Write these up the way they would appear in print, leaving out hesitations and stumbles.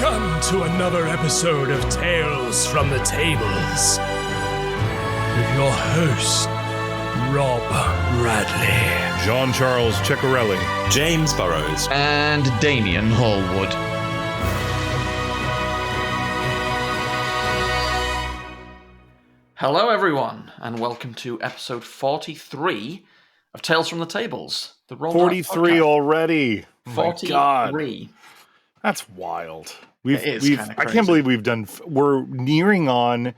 Welcome to another episode of Tales from the Tables with your host, Rob Bradley, John Charles Ciccarelli, James Burrows, and Damien Hallwood. Hello everyone, and welcome to episode 43 of Tales from the Tables. The Rolldark 43 podcast. already. Oh 43. God. That's wild. I can't believe we're nearing on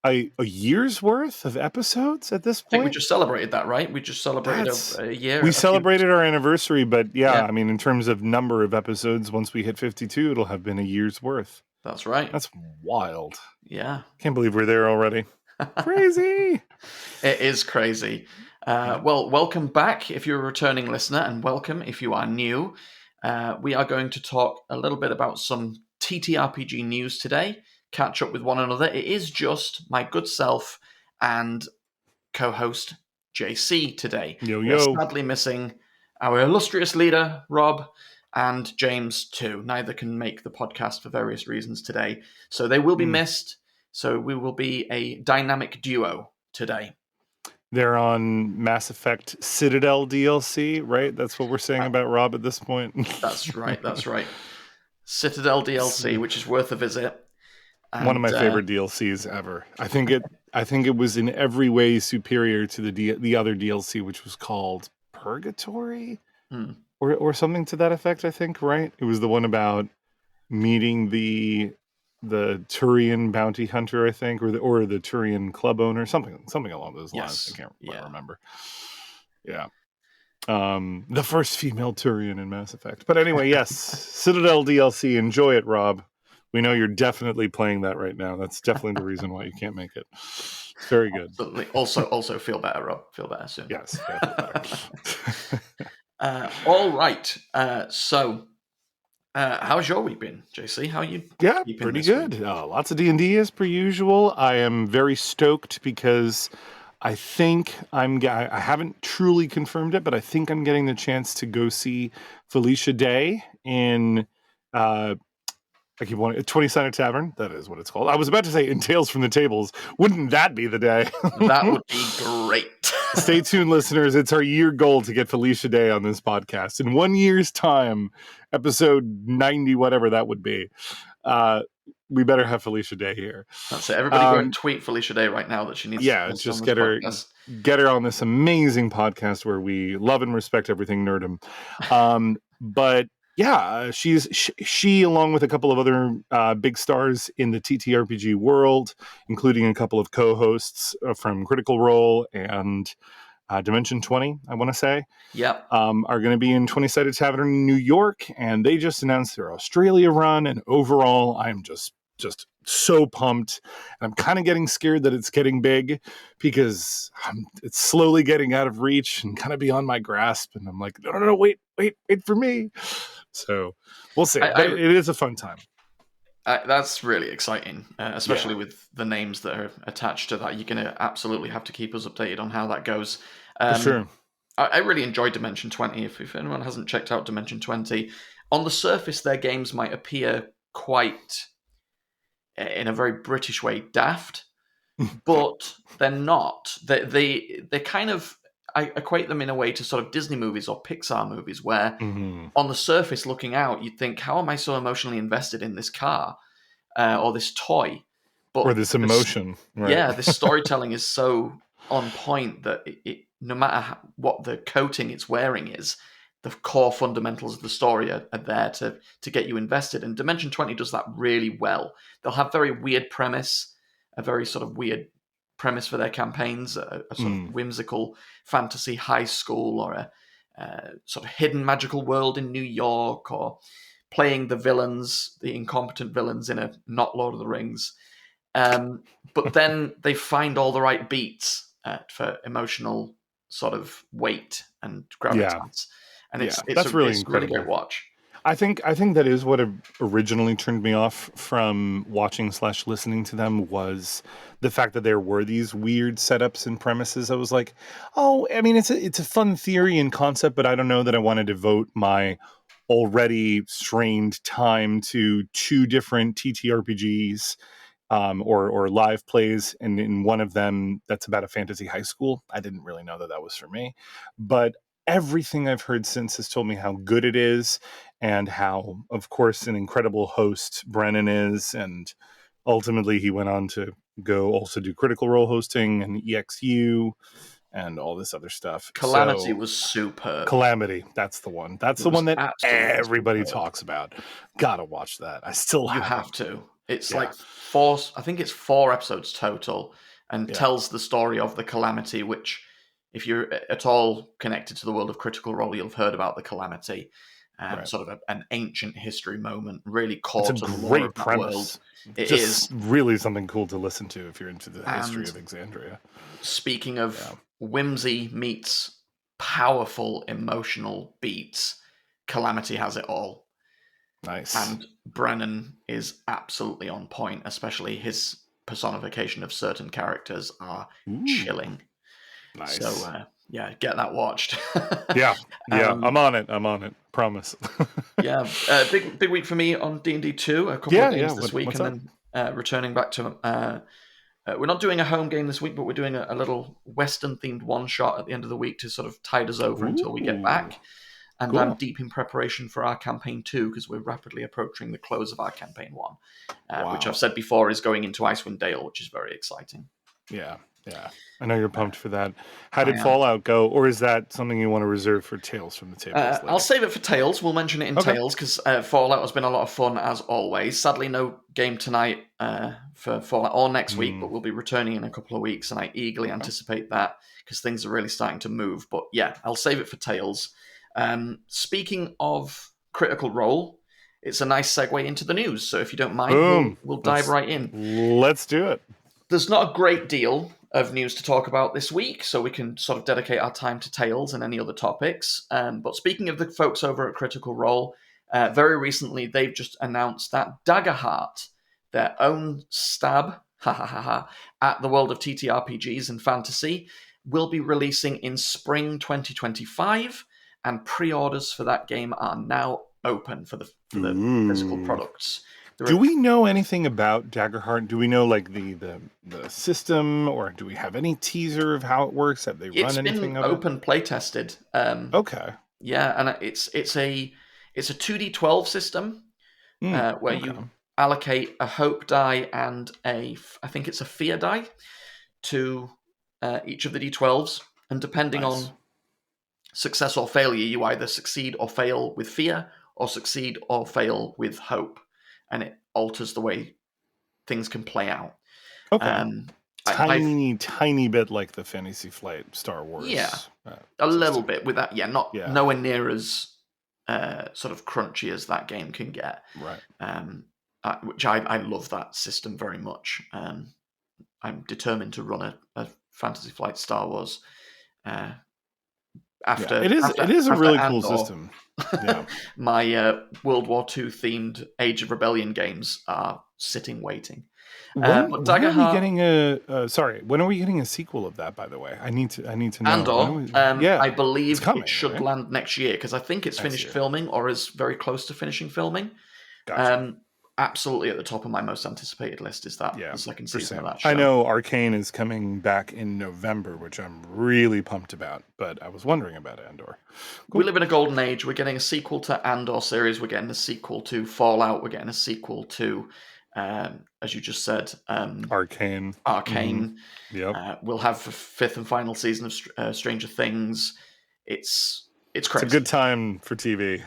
a year's worth of episodes at this I think point. we just celebrated that, right? We just celebrated a year. We celebrated our anniversary, but yeah, I mean, in terms of number of episodes, once we hit 52, it'll have been a year's worth. That's right. That's wild. Yeah. Can't believe we're there already. Crazy. It is crazy. Well, welcome back if you're a returning listener, and welcome if you are new. We are going to talk a little bit about some TTRPG news today, catch up with one another. It is just my good self and co-host JC today. Yo. We're sadly missing our illustrious leader, Rob, and James too. Neither can make the podcast for various reasons today, so they will be missed. So we will be a dynamic duo today. They're on Mass Effect Citadel DLC, right? That's what we're saying about Rob at this point. That's right. Citadel DLC, which is worth a visit. And, one of my favorite DLCs ever. I think it was in every way superior to the other DLC, which was called Purgatory, or something to that effect. I think, right? It was the one about meeting the Turian bounty hunter, I think, or the Turian club owner, something along those lines. Yes. I can't quite remember. Yeah. The first female Turian in Mass Effect. But anyway, yes, Citadel DLC. Enjoy it, Rob. We know you're definitely playing that right now. That's definitely the reason why you can't make it. It's very good. Absolutely. Also feel better, Rob. Feel better soon. Yes. Better. All right. So how's your week been, JC? How are you? Yeah, pretty good. Lots of D&D as per usual. I am very stoked because I think I haven't truly confirmed it, but I think I'm getting the chance to go see Felicia Day in I keep wanting 20-Sided Tavern. That is what it's called. I was about to say in Tales from the Tables. Wouldn't that be the day? That would be great. Stay tuned, listeners. It's our year goal to get Felicia Day on this podcast. In 1 year's time, episode 90, whatever that would be, we better have Felicia Day here. That's it. Everybody go and tweet Felicia Day right now that she needs to just get her on this amazing podcast where we love and respect everything nerdom. But yeah, she along with a couple of other big stars in the TTRPG world, including a couple of co-hosts from Critical Role and Dimension 20, I want to say. Yep. Are going to be in 20-Sided Tavern in New York, and they just announced their Australia run. And overall, I'm just so pumped. And I'm kind of getting scared that it's getting big because it's slowly getting out of reach and kind of beyond my grasp. And I'm like, no, wait for me. So we'll see. It is a fun time. That's really exciting, especially with the names that are attached to that. You're going to absolutely have to keep us updated on how that goes. For sure. I really enjoyed Dimension 20. If anyone hasn't checked out Dimension 20, on the surface, their games might appear quite, in a very British way, daft, but they're not. They kind of, I equate them in a way to sort of Disney movies or Pixar movies where on the surface looking out, you'd think, how am I so emotionally invested in this car or this toy? Or this emotion. Right. Yeah, this storytelling is so on point that it no matter what the coating it's wearing is, the core fundamentals of the story are there to get you invested. And Dimension 20 does that really well. They'll have very weird premise, a very sort of weird premise for their campaigns, a sort of whimsical fantasy high school or a sort of hidden magical world in New York, or playing the villains, the incompetent villains in a not Lord of the Rings. But then they find all the right beats for emotional sort of weight and gravitas. And it's that's really incredible. Really good watch. I think that is what originally turned me off from watching / listening to them, was the fact that there were these weird setups and premises. I was like, oh, I mean, it's a fun theory and concept, but I don't know that I want to devote my already strained time to 2 different TTRPGs or live plays, and in one of them that's about a fantasy high school. I didn't really know that was for me, but everything I've heard since has told me how good it is, and how, of course, an incredible host Brennan is, and ultimately he went on to go also do Critical Role hosting and EXU and all this other stuff. Calamity So, was superb. Calamity, that's the one. That's It the was one that absolutely everybody superb. talks about. Gotta watch that. I still You haven't. have to. It's Yeah. like 4, I think it's 4 episodes total, and Yeah. tells the story of the Calamity, which, if you're at all connected to the world of Critical Role, you'll have heard about the Calamity. Right. Sort of an ancient history moment, really core It's to a the lore great of that premise. world. It Just is. really something cool to listen to if you're into the history And of Exandria. speaking of whimsy meets powerful emotional beats, Calamity has it all. Nice. And Brennan is absolutely on point, especially his personification of certain characters are chilling. Nice. So, yeah, get that watched. yeah, I'm on it. Promise. Yeah, big week for me on D&D 2. A couple of games this week, and then returning back to... we're not doing a home game this week, but we're doing a little Western-themed one-shot at the end of the week to sort of tide us over until we get back. And Cool. I'm deep in preparation for our campaign 2, because we're rapidly approaching the close of our campaign 1, which I've said before is going into Icewind Dale, which is very exciting. Yeah. I know you're pumped for that. How did Fallout go, or is that something you want to reserve for Tales from the Tables? I'll save it for Tales. We'll mention it in Tales, because Fallout has been a lot of fun, as always. Sadly, no game tonight for Fallout or next week, but we'll be returning in a couple of weeks, and I eagerly anticipate that, because things are really starting to move. But yeah, I'll save it for Tales. Speaking of Critical Role, it's a nice segue into the news. So if you don't mind, we'll dive right in. Let's do it. There's not a great deal of news to talk about this week, so we can sort of dedicate our time to Tales and any other topics. But speaking of the folks over at Critical Role, very recently they've just announced that Daggerheart, their own stab at the world of TTRPGs and fantasy, will be releasing in spring 2025, and pre-orders for that game are now open for the physical products. Do we know anything about Daggerheart? Do we know like the system, or do we have any teaser of how it works? Have they run anything of it? It's been open play tested. Okay. Yeah, and it's a 2d12 system where you allocate a hope die and I think it's a fear die to each of the d12s, and depending on success or failure, you either succeed or fail with fear, or succeed or fail with hope, and it alters the way things can play out. Okay. Tiny bit like the Fantasy Flight Star Wars. Yeah, a little bit with that. Yeah, nowhere near as sort of crunchy as that game can get. Right. Which I love that system very much. I'm determined to run a Fantasy Flight Star Wars. It is a really cool system. Yeah. My World War II themed Age of Rebellion games are sitting waiting. When are we getting when are we getting a sequel of that, by the way? I need to know. Andor, I believe it should right? land next year, because I think it's finished filming, or is very close to finishing filming. Gotcha. Absolutely at the top of my most anticipated list is that the second season of that show. I know Arcane is coming back in November, which I'm really pumped about, but I was wondering about Andor. Cool. We live in a golden age. We're getting a sequel to Andor series. We're getting a sequel to Fallout. We're getting a sequel to, as you just said, Arcane. Mm-hmm. Yep. We'll have a 5th and final season of Stranger Things. It's crazy. It's a good time for TV.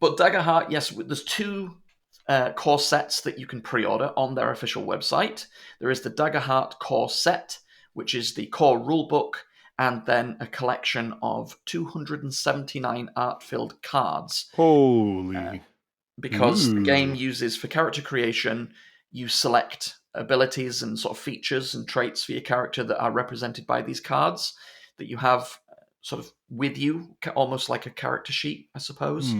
But Daggerheart, yes, there's 2 core sets that you can pre-order on their official website. There is the Daggerheart core set, which is the core rulebook, and then a collection of 279 art-filled cards. Holy! Because the game uses, for character creation, you select abilities and sort of features and traits for your character that are represented by these cards that you have sort of with you, almost like a character sheet, I suppose.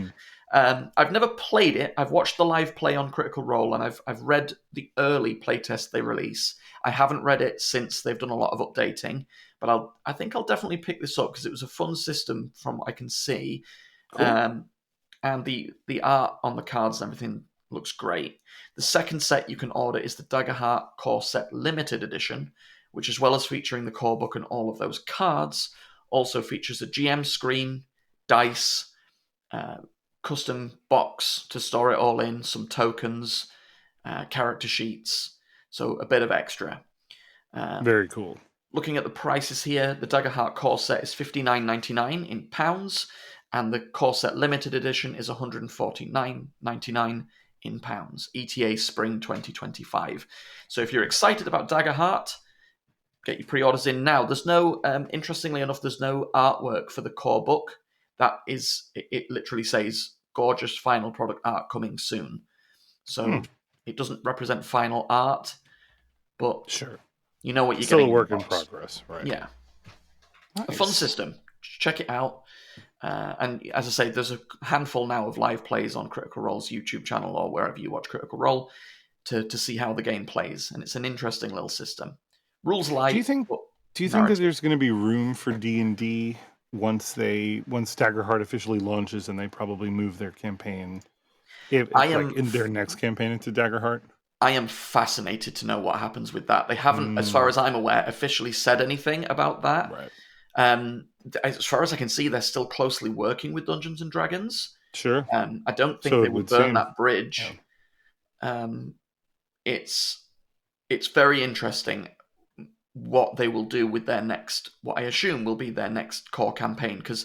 I've never played it. I've watched the live play on Critical Role, and I've read the early playtest they release. I haven't read it since they've done a lot of updating, but I think I'll definitely pick this up, because it was a fun system from what I can see. Cool. and the art on the cards and everything looks great. The second set you can order is the Daggerheart Core Set Limited Edition, which, as well as featuring the core book and all of those cards, also features a GM screen, dice, custom box to store it all in, some tokens, character sheets, so a bit of extra. Very cool. Looking at the prices here, the Daggerheart Core Set is $59.99 in pounds, and the Core Set Limited Edition is $149.99 in pounds. ETA Spring 2025. So if you're excited about Daggerheart, get your pre-orders in now. There's no, interestingly enough, there's no artwork for the core book. That is, it literally says gorgeous final product art coming soon. So it doesn't represent final art, but sure, you know what you're still getting. Still a work in progress, right? Yeah. Nice. A fun system. Check it out. And as I say, there's a handful now of live plays on Critical Role's YouTube channel or wherever you watch Critical Role to see how the game plays. And it's an interesting little system. Rules light. Do you think that there's going to be room for D&D once Daggerheart officially launches and they probably move their campaign in their next campaign into Daggerheart? I am fascinated to know what happens with that. They haven't, as far as I'm aware, officially said anything about that. Right. As far as I can see, they're still closely working with Dungeons and Dragons. Sure. I don't think they would burn that bridge. Yeah. It's very interesting what they will do with their next, what I assume will be their next core campaign, because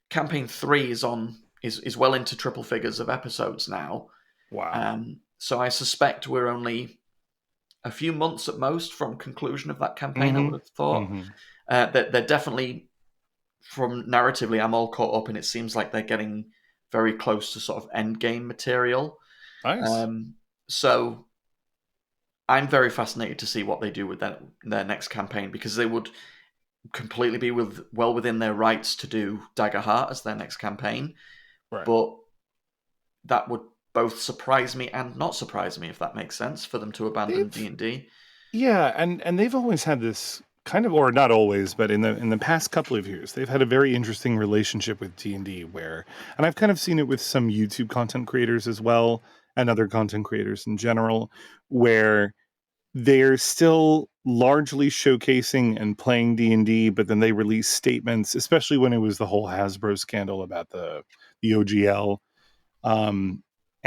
campaign 3 is well into triple figures of episodes now. Wow. So I suspect we're only a few months at most from conclusion of that campaign. I would have thought that they're definitely, from narratively, I'm all caught up, and it seems like they're getting very close to sort of end game material. Nice. So I'm very fascinated to see what they do with their next campaign, because they would completely be well within their rights to do Daggerheart as their next campaign. Right. But that would both surprise me and not surprise me, if that makes sense, for them to abandon D&D. Yeah, and they've always had this kind of, or not always, but in the past couple of years, they've had a very interesting relationship with D&D where, and I've kind of seen it with some YouTube content creators as well, and other content creators in general, where they're still largely showcasing and playing D&D, but then they release statements, especially when it was the whole Hasbro scandal about the OGL.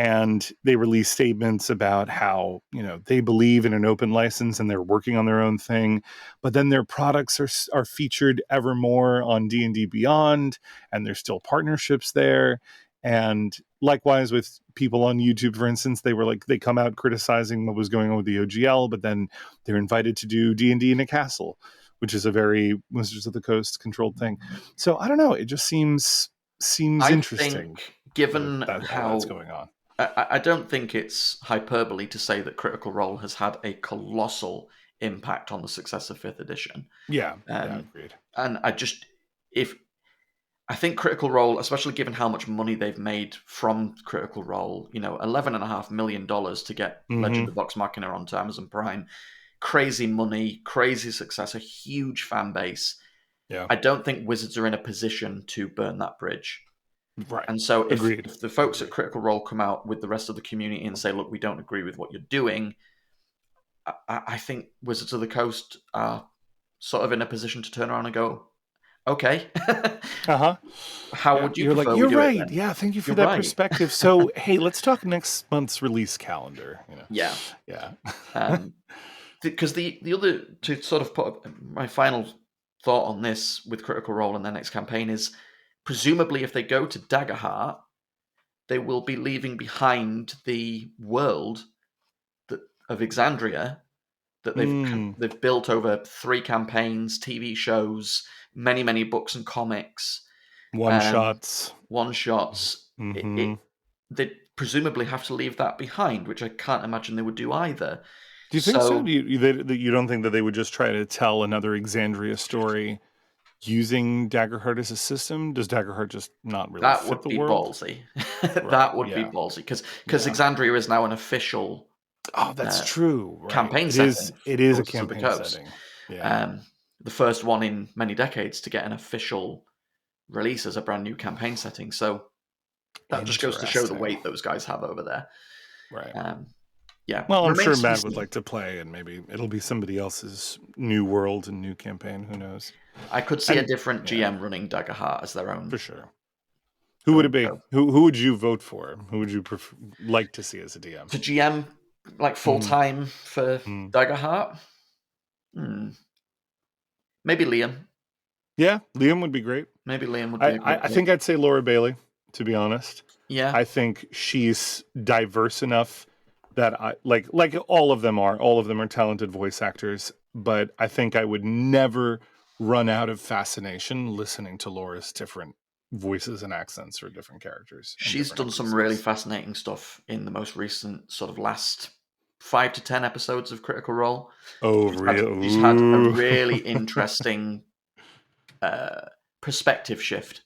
And they release statements about how, they believe in an open license and they're working on their own thing, but then their products are featured ever more on D&D Beyond, and there's still partnerships there. And likewise with people on YouTube, for instance, they come out criticizing what was going on with the OGL, but then they're invited to do D&D in a castle, which is a very Wizards of the Coast controlled thing. So I don't know. It just seems interesting. Given how that's going on. I don't think it's hyperbole to say that Critical Role has had a colossal impact on the success of 5th edition. Yeah, agreed. And I think Critical Role, especially given how much money they've made from Critical Role, $11.5 million to get Legend of Vox Machina onto Amazon Prime, crazy money, crazy success, a huge fan base. Yeah, I don't think Wizards are in a position to burn that bridge. Right. And so if the folks at Critical Role come out with the rest of the community and say, look, we don't agree with what you're doing, I think Wizards of the Coast are sort of in a position to turn around and go, okay. How would you You're prefer like, you're we do right. it then? Yeah, thank you for that perspective. So, hey, let's talk next month's release calendar. Yeah. Yeah. Because the other, to sort of put my final thought on this with Critical Role and their next campaign is, presumably if they go to Daggerheart, they will be leaving behind the world of Exandria that they've built over 3 campaigns, TV shows, many, many books and comics. One-shots. They presumably have to leave that behind, which I can't imagine they would do either. Do you think so? You don't think that they would just try to tell another Exandria story using Daggerheart as a system? Does Daggerheart just not really fit the world? Ballsy. That would be ballsy, because Exandria is now an official. Oh, that's true. Right. Campaign setting. It is a campaign setting. Yeah. The first one in many decades to get an official release as a brand new campaign setting. So That just goes to show the Interesting. weight those guys have over there. Right. Yeah. Well, I'm sure Remains to be Matt would seen. like to play, and maybe it'll be somebody else's new world and new campaign. Who knows? I could see a And different yeah, GM running Daggerheart as their own. for sure. Who would it be? show. Who would you vote for? Who would you like to see as a DM? To GM like full time for Mm. Daggerheart? Maybe Liam. Yeah, Liam would be great. Maybe Liam would be a great I think pick. I'd say Laura Bailey, to be honest. Yeah. I think she's diverse enough that I like all of them are. All of them are talented voice actors, but I think I would never run out of fascination listening to Laura's different voices and accents for different characters. and She's different done some really NPCs. fascinating stuff in the most recent sort of last 5 to 10 episodes of Critical Role. Oh, She's had a really? really interesting perspective shift.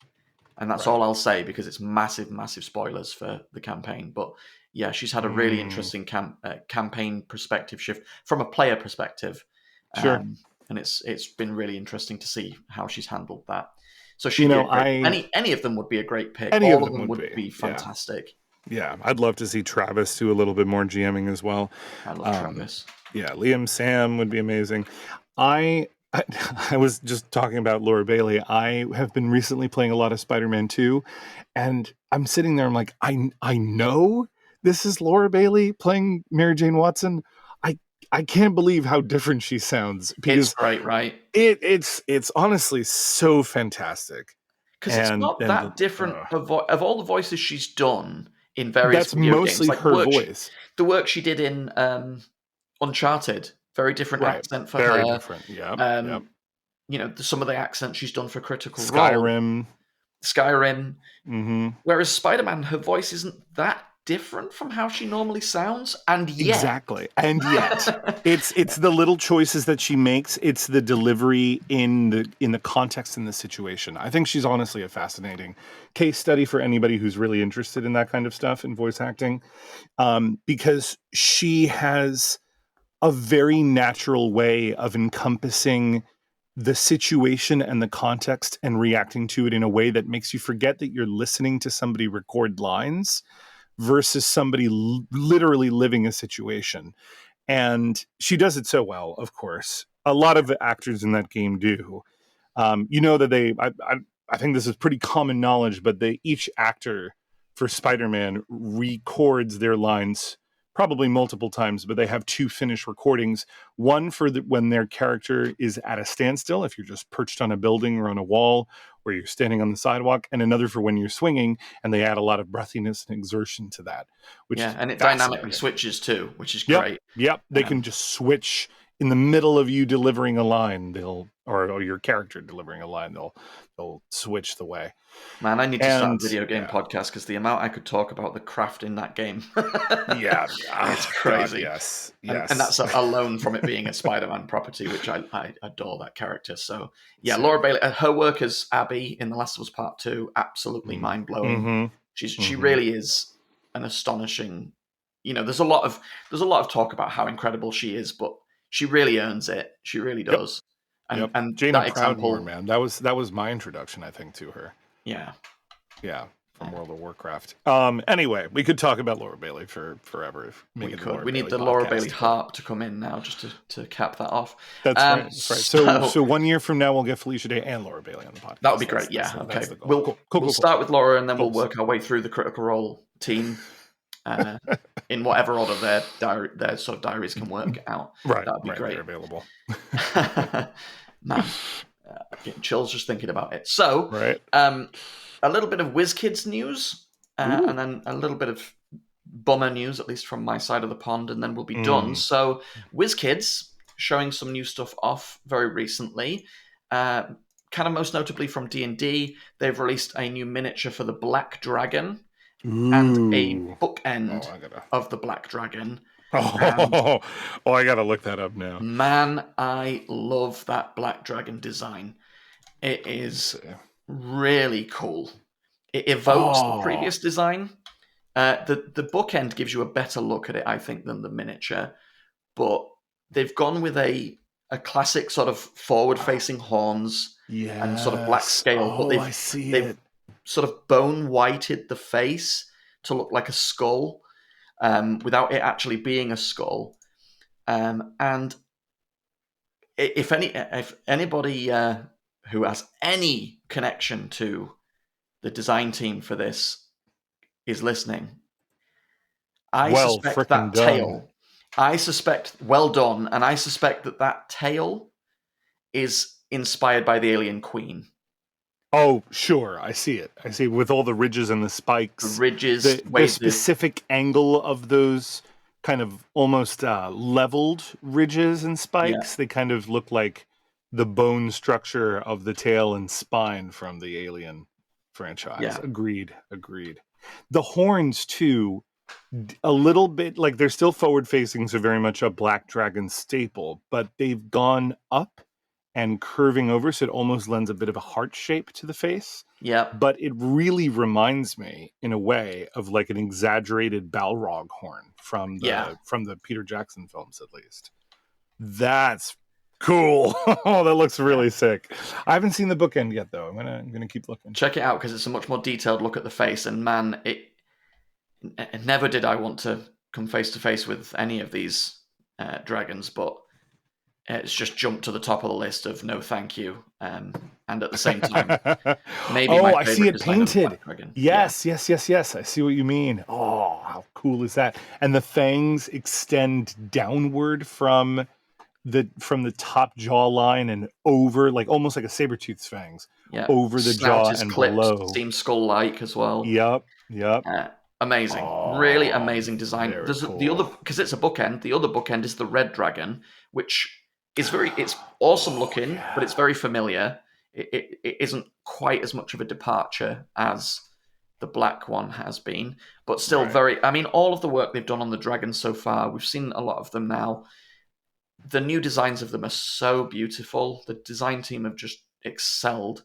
And that's all I'll say because it's massive, massive spoilers for the campaign. But yeah, she's had a really interesting campaign perspective shift from a player perspective. Sure. And it's been really interesting to see how she's handled that. So she'd be a great, any of them would be a great pick. Any All of them would be fantastic. Yeah, I'd love to see Travis do a little bit more GMing as well. I love Travis. Yeah, Liam Sam would be amazing. I was just talking about Laura Bailey. I have been recently playing a lot of Spider-Man 2, and I'm sitting there, I'm like, I know this is Laura Bailey playing Mary Jane Watson. I can't believe how different she sounds. Because it's great, right? It's honestly so fantastic. Because it's not that different of all the voices she's done in various video mostly games. her voice. The work she did in Uncharted, very different accent for very her. Different, yeah. You know, some of the accents she's done for Critical Skyrim. Role. Mm-hmm. Whereas Spider-Man, her voice isn't that different from how she normally sounds, and yet exactly, and yet it's the little choices that she makes. It's the delivery in the context and the situation. I think she's honestly a fascinating case study for anybody who's really interested in that kind of stuff in voice acting, because she has a very natural way of encompassing the situation and the context and reacting to it in a way that makes you forget that you're listening to somebody record lines versus somebody literally living a situation. And she does it so well, of course. A lot of the actors in that game do. You know that I think this is pretty common knowledge, but each actor for Spider-Man records their lines probably multiple times, but they have 2 finished recordings. One for when their character is at a standstill, if you're just perched on a building or on a wall, or you're standing on the sidewalk, and another for when you're swinging, and they add a lot of breathiness and exertion to that. and it dynamically switches too, which is great. Yep, they can just switch in the middle of you delivering a line. Or your character delivering a line. They'll switch the way. Man, I need to start a video game podcast because the amount I could talk about the craft in that game. It's crazy. God, yes. And that's alone from it being a Spider-Man property, which I adore that character. So yeah, Laura Bailey, her work as Abby in The Last of Us Part 2, absolutely mind-blowing. She really is an astonishing. You know, there's a lot of talk about how incredible she is, but she really earns it. She really does. And Jaina that example, Proudmoore, man, that was my introduction, I think, to her. Yeah, from World of Warcraft. Anyway, we could talk about Laura Bailey for forever. If we could. We need the Laura Bailey harp to come in now, just to cap that off. That's right. That's right. So 1 year from now, we'll get Felicia Day and Laura Bailey on the podcast. That would be great. Okay. We'll start with Laura, and then we'll work our way through the Critical Role team. In whatever order their sort of diaries can work out. Right. That'd be great. They're available. Man, getting chills just thinking about it. So, a little bit of WizKids news, and then a little bit of bummer news, at least from my side of the pond, and then we'll be done. So, WizKids showing some new stuff off very recently. Kind of most notably from D&D, they've released a new miniature for the Black Dragon. And a bookend of the Black Dragon. I gotta look that up now. Man, I love that Black Dragon design. It is really cool. It evokes the previous design. The bookend gives you a better look at it, I think, than the miniature. But they've gone with a classic sort of forward-facing horns and sort of black scale. But sort of bone whited the face to look like a skull, without it actually being a skull. And if anybody who has any connection to the design team for this is listening, I suspect that tail. I suspect well done, and I suspect that tail is inspired by the Alien Queen. Oh, sure. I see it. I see it with all the ridges and the spikes. The ridges, the specific angle of those kind of almost leveled ridges and spikes. They kind of look like the bone structure of the tail and spine from the Alien franchise. Yeah. Agreed. The horns, too, a little bit like they're still forward facing, so very much a Black Dragon staple, but they've gone up and curving over, so it almost lends a bit of a heart shape to the face. Yeah. But it really reminds me, in a way, of like an exaggerated Balrog horn from the Peter Jackson films, at least. That's cool. Oh, that looks really sick. I haven't seen the bookend yet, though. I'm gonna keep looking. Check it out, because it's a much more detailed look at the face, and man, never did I want to come face to face with any of these dragons, but it's just jumped to the top of the list of no thank you. And at the same time, maybe my I see it painted. Yes. I see what you mean. Oh, how cool is that? And the fangs extend downward from the top jawline and over, like almost like a saber-toothed fangs. Yeah. Over the Snout jaw is and clipped, below. seems skull-like as well. Yep. Amazing. Really amazing design. There's cool. the other, because it's a bookend. The other bookend is the red dragon, which is it's awesome looking, but it's very familiar. It isn't quite as much of a departure as the black one has been, but still very. I mean, all of the work they've done on the dragons so far, we've seen a lot of them now. The new designs of them are so beautiful. The design team have just excelled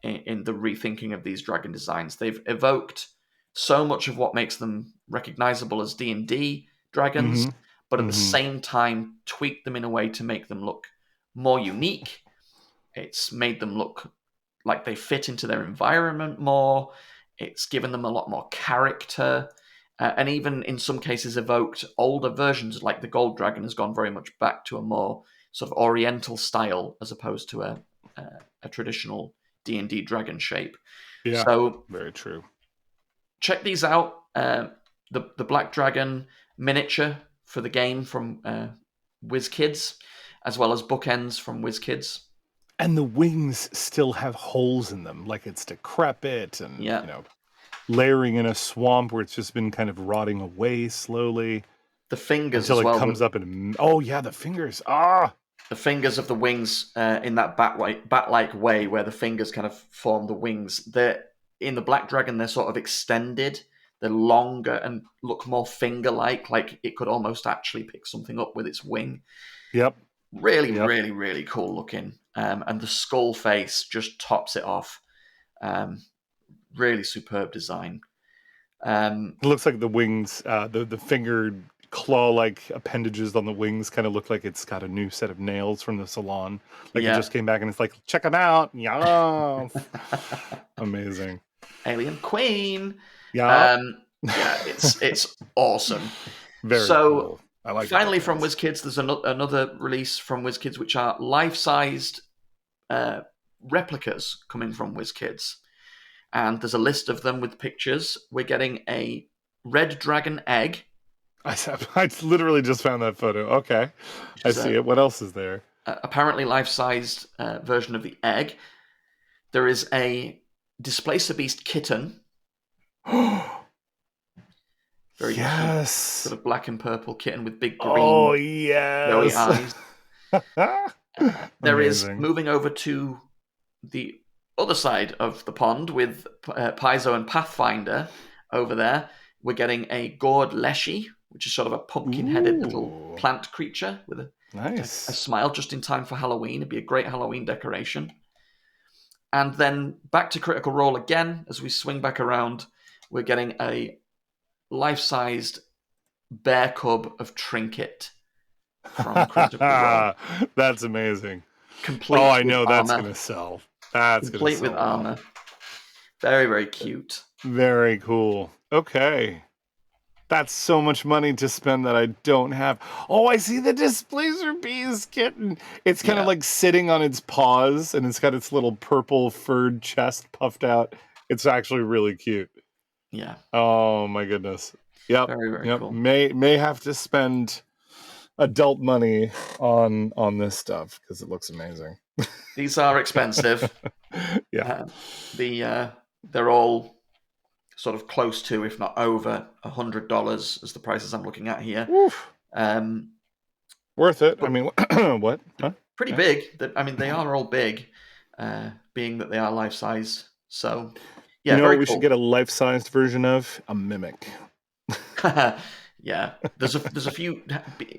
in the rethinking of these dragon designs. They've evoked so much of what makes them recognizable as D&D dragons, but at the same time tweaked them in a way to make them look more unique. It's made them look like they fit into their environment more. It's given them a lot more character, and even in some cases evoked older versions, like the gold dragon has gone very much back to a more sort of oriental style as opposed to a traditional D&D dragon shape. Yeah, so very true. Check these out. The Black Dragon miniature for the game from WizKids, as well as bookends from WizKids. And the wings still have holes in them, like it's decrepit and layering in a swamp where it's just been kind of rotting away slowly. The fingers until as well. It comes up and the fingers. The fingers of the wings in that bat-like way, where the fingers kind of form the wings. They're in the Black Dragon. They're sort of extended. They're longer and look more finger-like, like it could almost actually pick something up with its wing. Yep. Really, really cool looking. And the skull face just tops it off. Really superb design. It looks like the wings, the finger claw-like appendages on the wings kind of look like it's got a new set of nails from the salon. Like it just came back and it's like, check them out. Yeah. Amazing. Alien Queen. Yeah. It's awesome. Very cool. I like finally from WizKids, there's another release from WizKids, which are life-sized replicas coming from WizKids. And there's a list of them with pictures. We're getting a red dragon egg. I literally just found that photo. Okay. I see it. What else is there? Apparently life-sized version of the egg. There is a Displacer Beast kitten. Very cute, sort of black and purple kitten with big green glowy eyes. There is, moving over to the other side of the pond with Paizo and Pathfinder over there, we're getting a gourd leshy, which is sort of a pumpkin-headed little plant creature with a smile, just in time for Halloween. It'd be a great Halloween decoration. And then back to Critical Role again, as we swing back around, we're getting a life-sized bear cub of Trinket from Critical Role. That's amazing. Complete I know with that's armor. going to sell. That's complete with armor. Very, very cute. Very cool. Okay. That's so much money to spend that I don't have. Oh, I see the Displacer Bees kitten. It's kind of Yeah. like sitting on its paws, and it's got its little purple furred chest puffed out. It's actually really cute. Yeah. Oh my goodness. Yep. Very, very Yep. cool. May have to spend adult money on this stuff because it looks amazing. These are expensive. Yeah. They're all sort of close to, if not over, $100 as the prices I'm looking at here. Woof. Worth it. I mean, what? Huh? Pretty Yeah. big. I mean, they are all big, being that they are life size. So, yeah, You know very what we cool. should get a life-sized version of? A mimic. Yeah, there's a few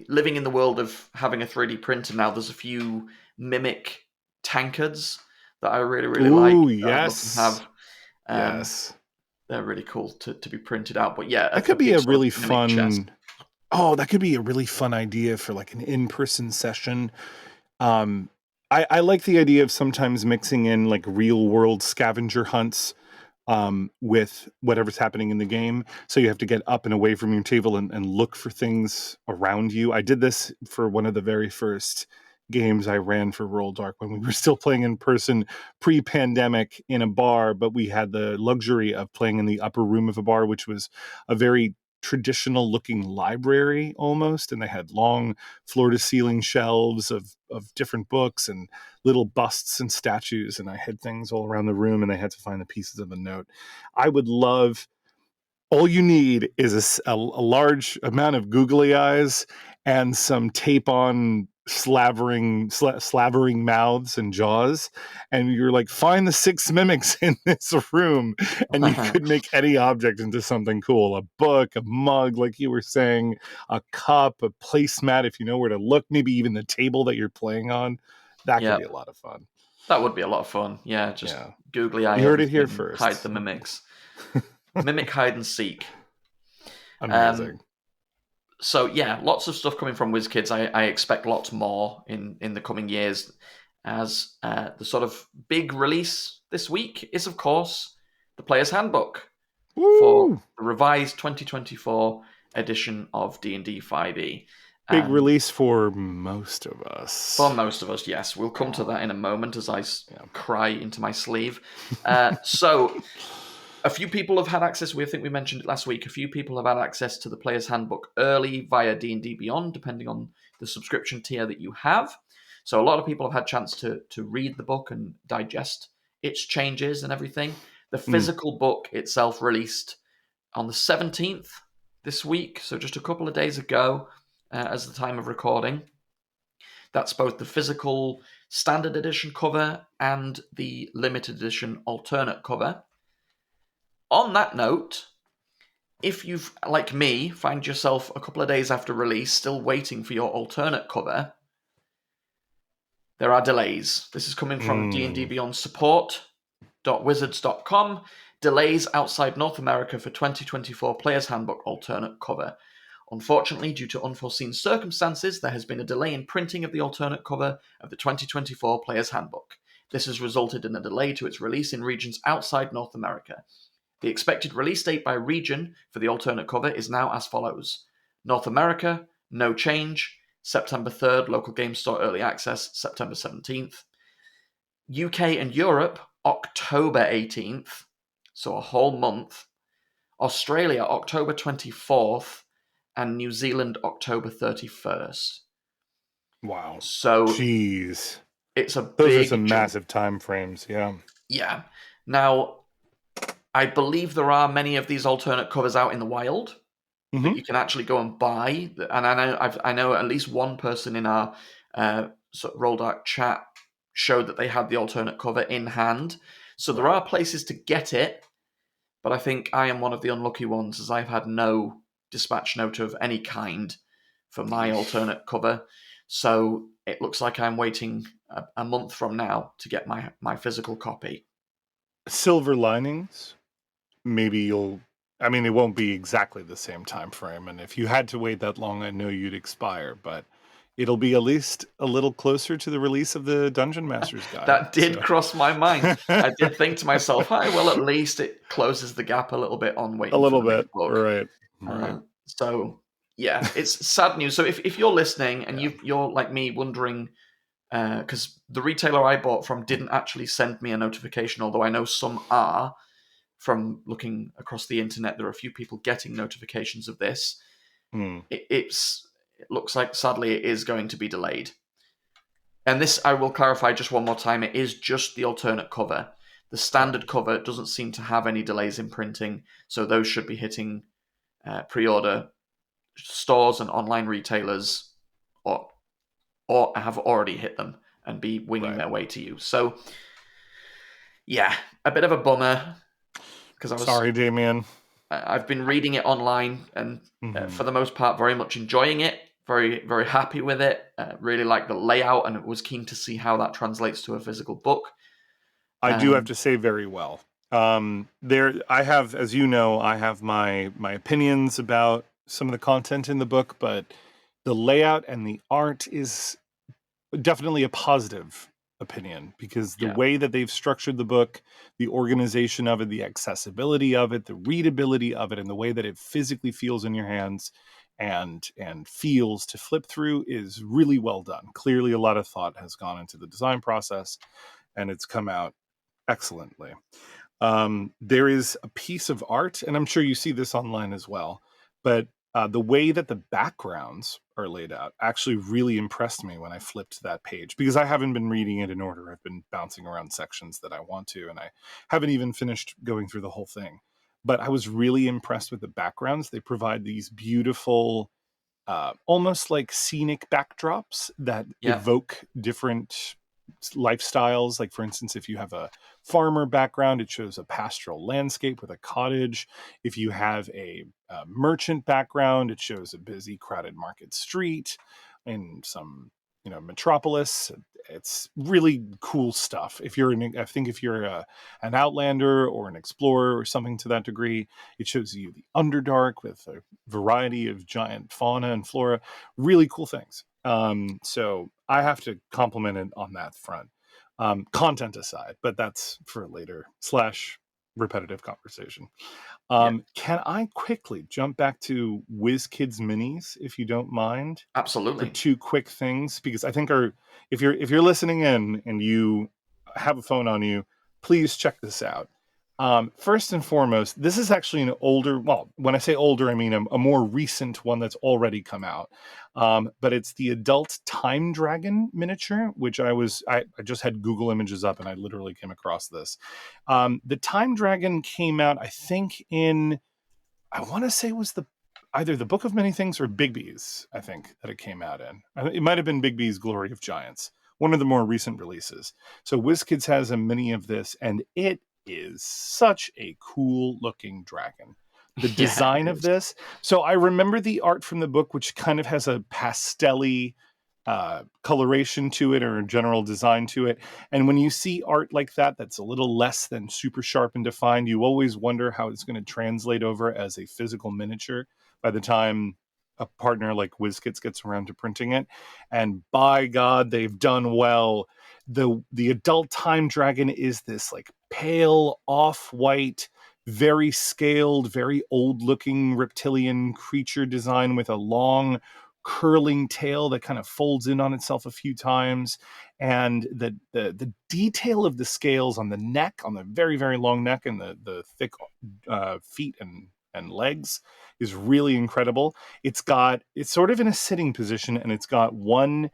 living in the world of having a 3D printer now. There's a few mimic tankards that I really, really like. Ooh, That I'd love to yes. have. Yes. They're really cool to be printed out. But yeah, That could be big a sort of really mimic chest. fun. Oh, that could be a really fun idea for like an in-person session. I like the idea of sometimes mixing in like real world scavenger hunts with whatever's happening in the game. So you have to get up and away from your table and look for things around you. I did this for one of the very first games I ran for Rolldark when we were still playing in person pre-pandemic in a bar, but we had the luxury of playing in the upper room of a bar, which was a very traditional looking library almost, and they had long floor to ceiling shelves of different books and little busts and statues, and I had things all around the room, and they had to find the pieces of a note. I would love, all you need is a large amount of googly eyes and some tape on slavering mouths and jaws, and you're like, find the 6 mimics in this room, and you could make any object into something cool. A book, a mug, like you were saying, a cup, a placemat if you know where to look, maybe even the table that you're playing on. That Yeah. could be a lot of fun. That would be a lot of fun. Yeah, just Yeah. googly eye You heard it here everything, first. hide the mimics. Mimic hide and seek. Amazing. So yeah, lots of stuff coming from WizKids. I expect lots more in the coming years, as the sort of big release this week is, of course, the Player's Handbook for Woo! the revised 2024 edition of D&D 5e. Big release for most of us. For most of us, yes. We'll come to that in a moment as I cry into my sleeve. So, a few people have had access. I think we mentioned it last week. A few people have had access to the Player's Handbook early via D&D Beyond, depending on the subscription tier that you have. So, a lot of people have had a chance to read the book and digest its changes and everything. The physical book itself released on the 17th this week, so just a couple of days ago. As the time of recording. That's both the physical standard edition cover and the limited edition alternate cover. On that note, if you've, like me, find yourself a couple of days after release still waiting for your alternate cover, there are delays. This is coming from D&D Beyond support.wizards.com. Delays outside North America for 2024 Player's Handbook alternate cover. Unfortunately, due to unforeseen circumstances, there has been a delay in printing of the alternate cover of the 2024 Player's Handbook. This has resulted in a delay to its release in regions outside North America. The expected release date by region for the alternate cover is now as follows. North America, no change. September 3rd, local game store early access, September 17th. UK and Europe, October 18th, so a whole month. Australia, October 24th. And New Zealand, October 31st. Wow. So, jeez, it's those are some massive time frames. Yeah. Yeah. Now, I believe there are many of these alternate covers out in the wild that you can actually go and buy. And I know at least one person in our sort of Rolldark chat showed that they had the alternate cover in hand. So there are places to get it, but I think I am one of the unlucky ones, as I've had no dispatch note of any kind for my alternate cover. So it looks like I'm waiting a month from now to get my physical copy. Silver linings, maybe I mean, it won't be exactly the same time frame, and if you had to wait that long, I know you'd expire, but it'll be at least a little closer to the release of the Dungeon Master's Guide. That did so. cross my mind. I did think to myself, "Hi, well, at least it closes the gap a little bit on waiting A little for the next bit, book." right? So yeah, it's sad news. So if you're listening and Yeah. you're like me wondering, because the retailer I bought from didn't actually send me a notification, although I know some are. From looking across the internet, there are a few people getting notifications of this. It looks like, sadly, it is going to be delayed. And this, I will clarify just one more time, it is just the alternate cover. The standard cover doesn't seem to have any delays in printing, so those should be hitting pre-order stores and online retailers, or have already hit them and be winging their way to you. So, yeah, a bit of a bummer. Sorry, Damien. I've been reading it online and for the most part very much enjoying it, very, very happy with it, really like the layout, and was keen to see how that translates to a physical book. I do have to say very well. I have, as you know, I have my opinions about some of the content in the book, but the layout and the art is definitely a positive opinion, because the way that they've structured the book, the organization of it, the accessibility of it, the readability of it, and the way that it physically feels in your hands and feels to flip through is really well done. Clearly a lot of thought has gone into the design process, and it's come out excellently. There is a piece of art, and I'm sure you see this online as well, but the way that the backgrounds are laid out actually really impressed me when I flipped that page, because I haven't been reading it in order. I've been bouncing around sections that I want to, and I haven't even finished going through the whole thing. But I was really impressed with the backgrounds. They provide these beautiful, almost like scenic backdrops that evoke different lifestyles. Like, for instance, if you have a farmer background, it shows a pastoral landscape with a cottage. If you have a merchant background, it shows a busy, crowded market street in some, metropolis. It's really cool stuff. I think if you're an outlander or an explorer or something to that degree, it shows you the Underdark with a variety of giant fauna and flora. Really cool things. So I have to compliment it on that front. Content aside, but that's for a later / repetitive conversation. Can I quickly jump back to WizKids Minis, if you don't mind? Absolutely. For two quick things, because I think if you're listening in and you have a phone on you, please check this out. First and foremost, this is actually an older, well, when I say older, I mean a more recent one that's already come out. But it's the adult Time Dragon miniature, which I just had Google Images up and I literally came across this. The Time Dragon came out, I think, I want to say it was either the Book of Many Things or Bigby's, I think, that it came out in. It might have been Bigby's Glory of Giants, one of the more recent releases. So WizKids has a mini of this, and it is such a cool looking dragon. The design of this. So I remember the art from the book, which kind of has a pastel-y coloration to it, or a general design to it. And when you see art like that, that's a little less than super sharp and defined, you always wonder how it's going to translate over as a physical miniature by the time a partner like WizKids gets around to printing it. And by God, they've done well. The adult Time Dragon is this like pale off-white, very scaled, very old-looking reptilian creature design with a long curling tail that kind of folds in on itself a few times, and the detail of the scales on the neck, on the very, very long neck, and the thick feet and legs is really incredible. It's sort of in a sitting position, and it's got one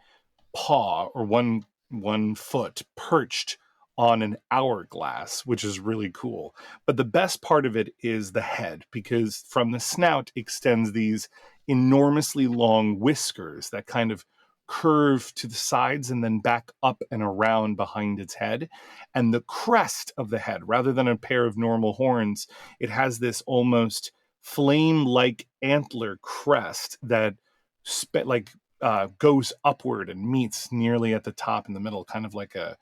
paw or one foot perched on an hourglass, which is really cool. But the best part of it is the head, because from the snout extends these enormously long whiskers that kind of curve to the sides and then back up and around behind its head. And the crest of the head, rather than a pair of normal horns, it has this almost flame-like antler crest that goes upward and meets nearly at the top in the middle, kind of like a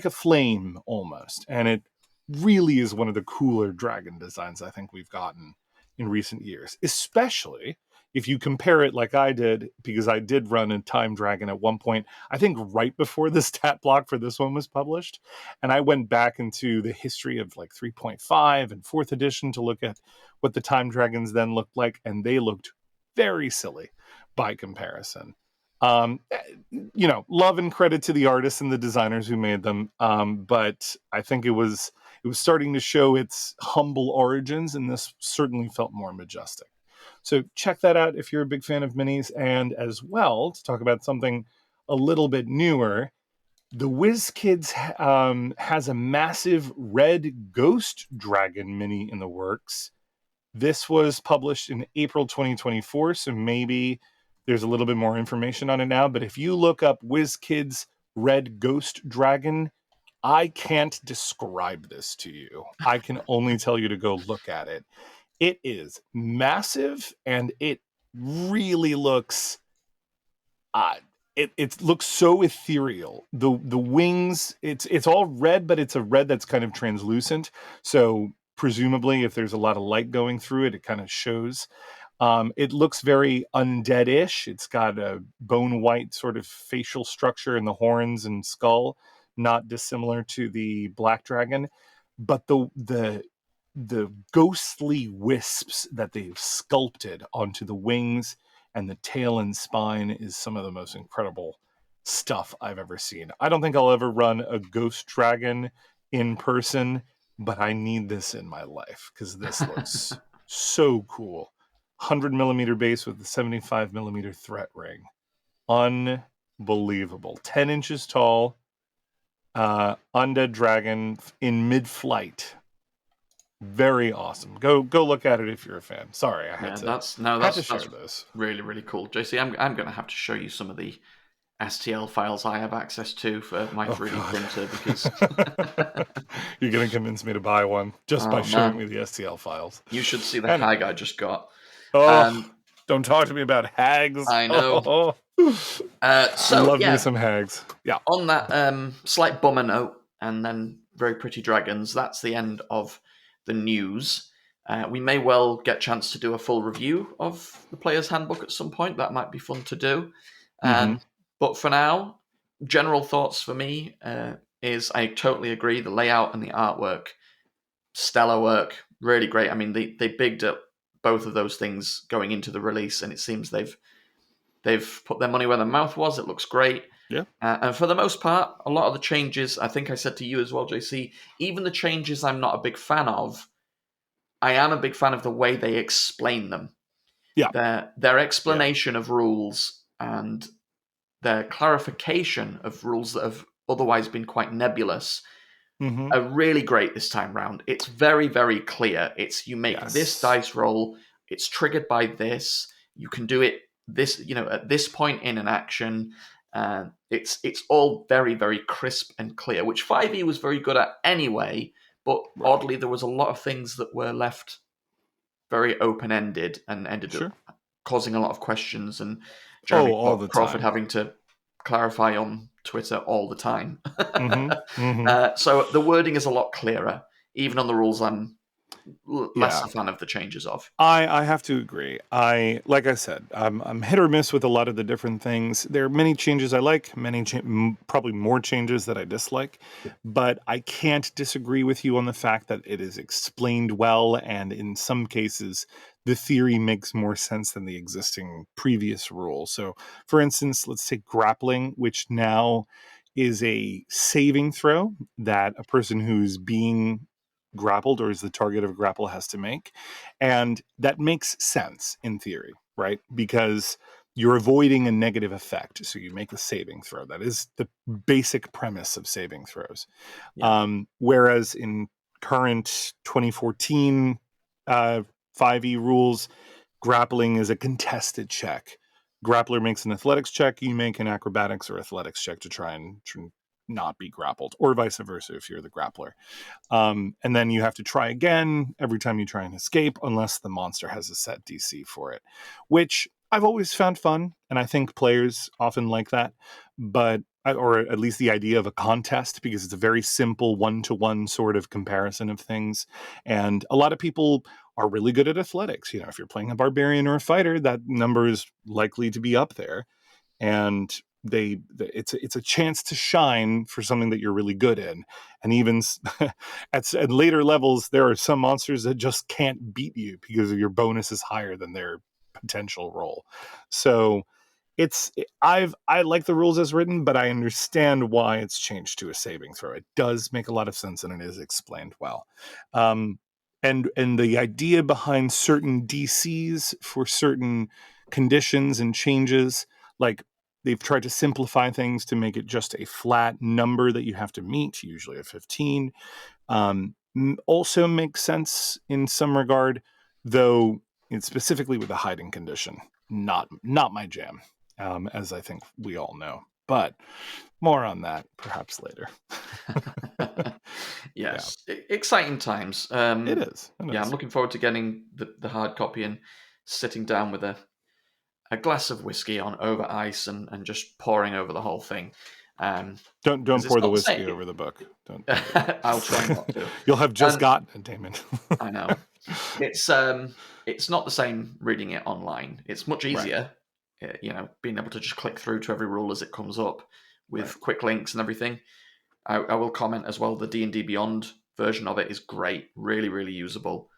flame almost. And it really is one of the cooler dragon designs I think we've gotten in recent years, especially if you compare it like I did, because I did run a Time Dragon at one point, I think right before the stat block for this one was published, and I went back into the history of like 3.5 and 4th edition to look at what the Time Dragons then looked like, and they looked very silly by comparison. Love and credit to the artists and the designers who made them, but I think it was starting to show its humble origins, and this certainly felt more majestic. So check that out if you're a big fan of minis. And as well, to talk about something a little bit newer, the WizKids has a massive red ghost dragon mini in the works. This was published in April 2024, so maybe there's a little bit more information on it now. But if you look up WizKids Red Ghost Dragon, I can't describe this to you. I can only tell you to go look at it. It is massive, and it really looks it looks so ethereal. The wings, it's all red, but it's a red that's kind of translucent. So presumably if there's a lot of light going through it, it kind of shows. It looks very undead-ish. It's got a bone white sort of facial structure in the horns and skull, not dissimilar to the Black Dragon. But the ghostly wisps that they've sculpted onto the wings and the tail and spine is some of the most incredible stuff I've ever seen. I don't think I'll ever run a ghost dragon in person, but I need this in my life because this looks so cool. 100mm base with the 75mm threat ring. Unbelievable. 10 inches tall. Undead dragon in mid-flight. Very awesome. Go look at it if you're a fan. Sorry, I had to share this. Really, really cool. JC, I'm going to have to show you some of the STL files I have access to for my 3D printer because you're going to convince me to buy one just by showing me the STL files. You should see the hag I just got. Don't talk to me about hags. I know. Love me some hags. Yeah. On that slight bummer note, and then very pretty dragons, that's the end of the news. We may well get a chance to do a full review of the Player's Handbook at some point. That might be fun to do. But for now, general thoughts for me is I totally agree. The layout and the artwork, stellar work, really great. I mean, they bigged up both of those things going into the release, and it seems they've put their money where their mouth was. It looks great. Yeah. And for the most part, a lot of the changes, I think I said to you as well, JC, even the changes I'm not a big fan of, I am a big fan of the way they explain them. Yeah. Their explanation of rules and their clarification of rules that have otherwise been quite nebulous are really great this time round. It's very, very clear. It's you make this dice roll, it's triggered by this, you can do it this, at this point in an action. It's all very, very crisp and clear, which 5e was very good at anyway, but oddly there was a lot of things that were left very open-ended and ended up causing a lot of questions, and Jeremy Crawford having to clarify on Twitter all the time. So the wording is a lot clearer, even on the rules I'm less a fan of the changes of. I have to agree. Like I said, I'm hit or miss with a lot of the different things. There are many changes I like, probably more changes that I dislike, but I can't disagree with you on the fact that it is explained well, and in some cases, the theory makes more sense than the existing previous rule. So, for instance, let's take grappling, which now is a saving throw that a person who's being grappled or is the target of a grapple has to make. And that makes sense in theory, right? Because you're avoiding a negative effect. So you make a saving throw. That is the basic premise of saving throws. Whereas in current 2014 5e rules, grappling is a contested check. Grappler makes an athletics check, you make an acrobatics or athletics check to try and not be grappled, or vice versa if you're the grappler. And then you have to try again every time you try and escape, unless the monster has a set DC for it, which I've always found fun, and I think players often like that. But or at least the idea of a contest, because it's a very simple one-to-one sort of comparison of things. And a lot of people are really good at athletics. If you're playing a barbarian or a fighter, that number is likely to be up there. And it's a chance to shine for something that you're really good in. And even at later levels, there are some monsters that just can't beat you because your bonus is higher than their potential roll. So I like the rules as written, but I understand why it's changed to a saving throw. It does make a lot of sense, and it is explained well. And the idea behind certain DCs for certain conditions and changes, like they've tried to simplify things to make it just a flat number that you have to meet, usually a 15, also makes sense in some regard, though it's specifically with the hiding condition. Not my jam, as I think we all know. But more on that perhaps later. Yes, exciting times. It is. I'm looking forward to getting the hard copy and sitting down with a glass of whiskey over ice and just pouring over the whole thing. Don't pour the whiskey over the book. Don't. I'll try not to. You'll have just gotten it, Damien. I know. It's not the same reading it online. It's much easier, being able to just click through to every rule as it comes up with quick links and everything. I will comment as well. The D&D Beyond version of it is great, really, really usable.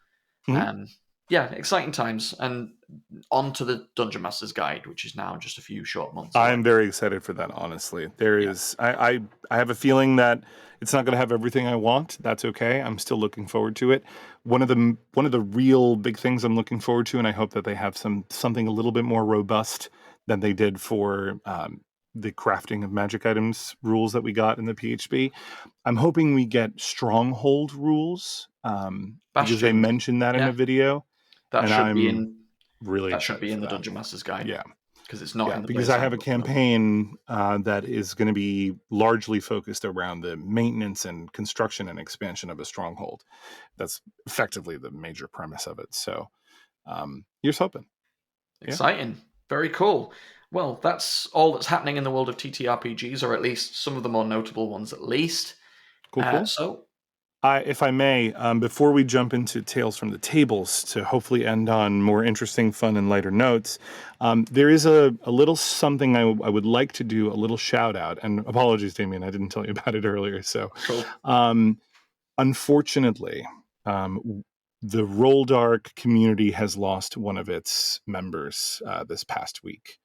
Mm-hmm. Exciting times, and on to the Dungeon Master's Guide, which is now just a few short months away. I'm very excited for that, honestly. I have a feeling that it's not going to have everything I want. That's okay. I'm still looking forward to it. One of the real big things I'm looking forward to, and I hope that they have something a little bit more robust than they did for the crafting of magic items rules that we got in the PHB. I'm hoping we get stronghold rules, because they mentioned that in a video. That should be in the that. Dungeon Master's Guide. Yeah. Because it's not in the because I have a campaign that is going to be largely focused around the maintenance and construction and expansion of a stronghold. That's effectively the major premise of it. So here's hoping. Exciting. Very cool. Well, that's all that's happening in the world of TTRPGs, or at least some of the more notable ones at least. Cool. So, if I may, before we jump into Tales from the Tables to hopefully end on more interesting, fun, and lighter notes, there is a little something I would like to do, a little shout out. And apologies, Damien, I didn't tell you about it earlier. So, cool. Unfortunately, the Rolldark community has lost one of its members this past week.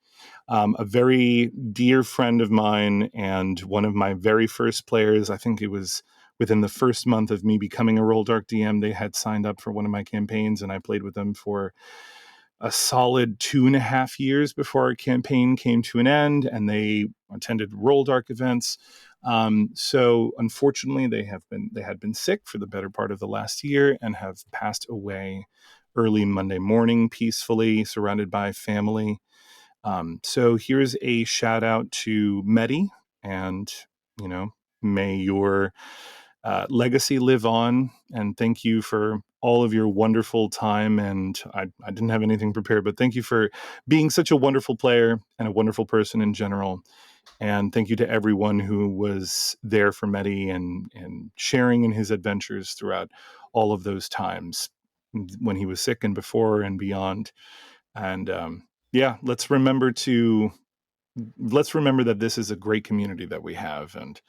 A very dear friend of mine and one of my very first players. I think it was within the first month of me becoming a Rolldark DM, they had signed up for one of my campaigns, and I played with them for a solid 2.5 years before our campaign came to an end, and they attended Rolldark events. So unfortunately, they had been sick for the better part of the last year and have passed away early Monday morning, peacefully, surrounded by family. So here's a shout out to Medi, and may your legacy live on, and thank you for all of your wonderful time. And I didn't have anything prepared, but thank you for being such a wonderful player and a wonderful person in general. And thank you to everyone who was there for Medi and sharing in his adventures throughout all of those times when he was sick and before and beyond. And let's remember that this is a great community that we have, and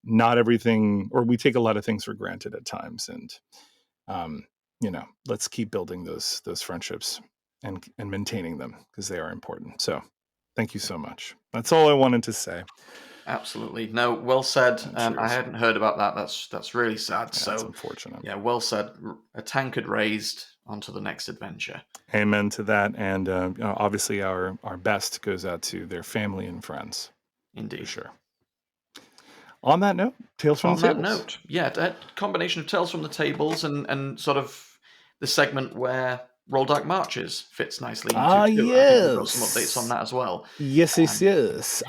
not everything, or we take a lot of things for granted at times. And let's keep building those friendships and maintaining them, because they are important. So thank you so much. That's all I wanted to say. Absolutely. No, well said. I hadn't heard about that. That's really sad. Yeah, so that's unfortunate. Yeah, well said. A tankard raised, onto the next adventure. Amen to that. And obviously our best goes out to their family and friends. Indeed. For sure. On that note, Tales from the Tables. On that note, a combination of Tales from the Tables and sort of the segment where Rolldark Marches fits nicely into. Yes. We've got some updates on that as well. Yes.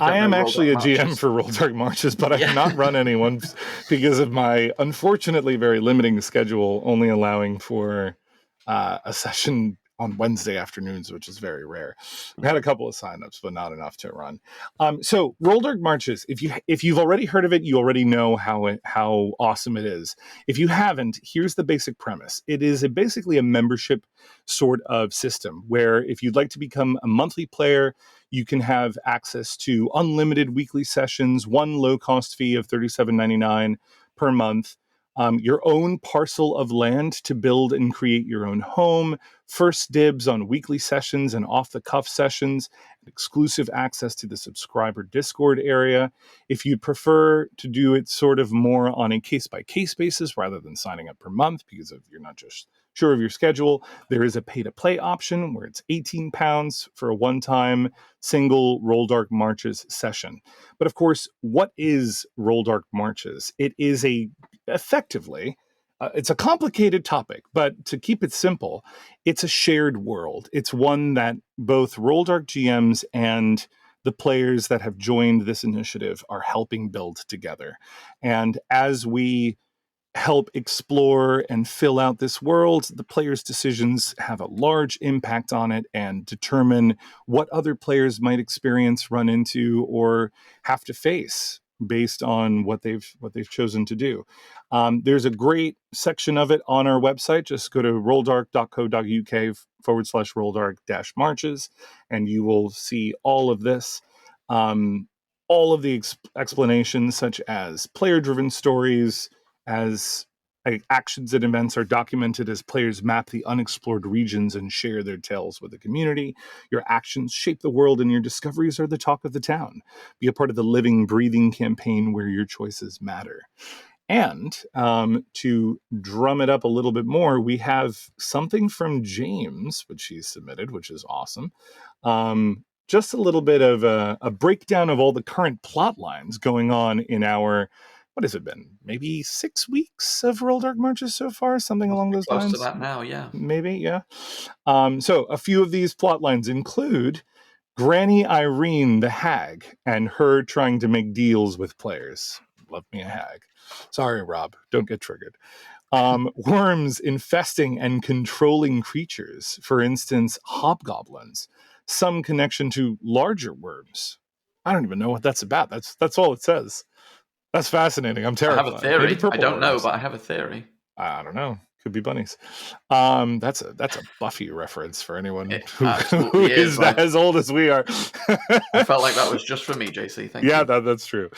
I am actually a GM for Rolldark Marches, but I cannot run anyone because of my unfortunately very limiting schedule, only allowing for a session on Wednesday afternoons, which is very rare. We had a couple of signups, but not enough to run. So Rolldark Marches, if you've already heard of it, you already know how awesome it is. If you haven't, here's the basic premise. It is basically a membership sort of system where if you'd like to become a monthly player, you can have access to unlimited weekly sessions, one low-cost fee of $37.99 per month, your own parcel of land to build and create your own home, first dibs on weekly sessions and off-the-cuff sessions, exclusive access to the subscriber Discord area. If you'd prefer to do it sort of more on a case-by-case basis rather than signing up per month because you're not just sure of your schedule, there is a pay-to-play option where it's £18 for a one-time single Rolldark Marches session. But of course, what is Rolldark Marches? It is effectively, it's a complicated topic, but to keep it simple, it's a shared world. It's one that both Rolldark GMs and the players that have joined this initiative are helping build together. And as we help explore and fill out this world, the players' decisions have a large impact on it and determine what other players might experience, run into, or have to face based on what they've chosen to do. There's a great section of it on our website. Just go to rolldark.co.uk/rolldark-marches, and you will see all of this. All of the explanations, such as player-driven stories, as actions and events are documented as players map the unexplored regions and share their tales with the community. Your actions shape the world and your discoveries are the talk of the town. Be a part of the living, breathing campaign where your choices matter. And to drum it up a little bit more, we have something from James, which he submitted, which is awesome. Just a little bit of a breakdown of all the current plot lines going on in our, what has it been? Maybe 6 weeks of Rolldark Marches so far? Something along those Close lines? to that now, yeah. Maybe, yeah. So a few of these plot lines include Granny Irene the Hag and her trying to make deals with players. Love me a hag. Sorry, Rob. Don't get triggered. Worms infesting and controlling creatures. For instance, hobgoblins. Some connection to larger worms. I don't even know what that's about. That's all it says. That's fascinating. I'm I terrified. have a theory. Maybe purple I don't know, worms. but I have a theory. I don't know. Could be bunnies. That's a Buffy reference for anyone who absolutely is is. as old as we are. I felt like that was just for me, JC. Thank Yeah, you. that's true.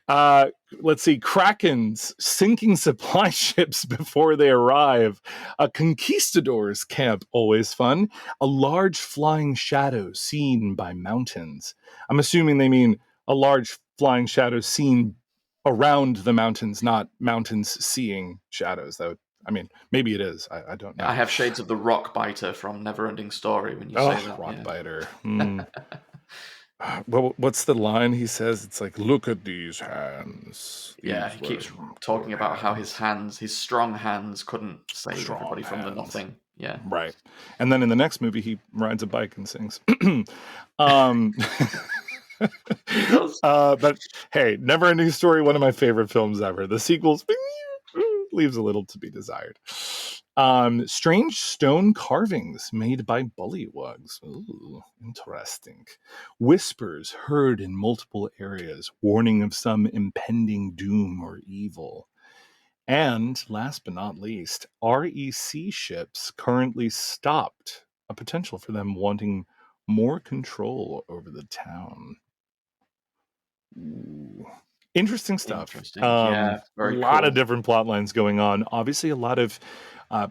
Let's see. Krakens sinking supply ships before they arrive. A conquistadors camp, always fun. A large flying shadow seen by mountains. I'm assuming they mean a large flying shadow seen around the mountains, not mountains seeing shadows. I mean, maybe it is. I don't know. I have shades of the rock biter from Neverending Story when you say that. Rock Yeah. biter. What's the line he says? It's like, look at these hands. Yeah, he keeps talking about how his strong hands couldn't save everybody from the nothing. Yeah. Right. And then in the next movie, he rides a bike and sings. But hey, Neverending Story, one of my favorite films ever. The sequels leaves a little to be desired. Strange stone carvings made by bullywugs. Ooh, interesting. Whispers heard in multiple areas, warning of some impending doom or evil. And last but not least, REC ships currently stopped, a potential for them wanting more control over the town. Ooh. Interesting stuff. Yeah, very a lot cool. of different plot lines going on. Obviously, a lot of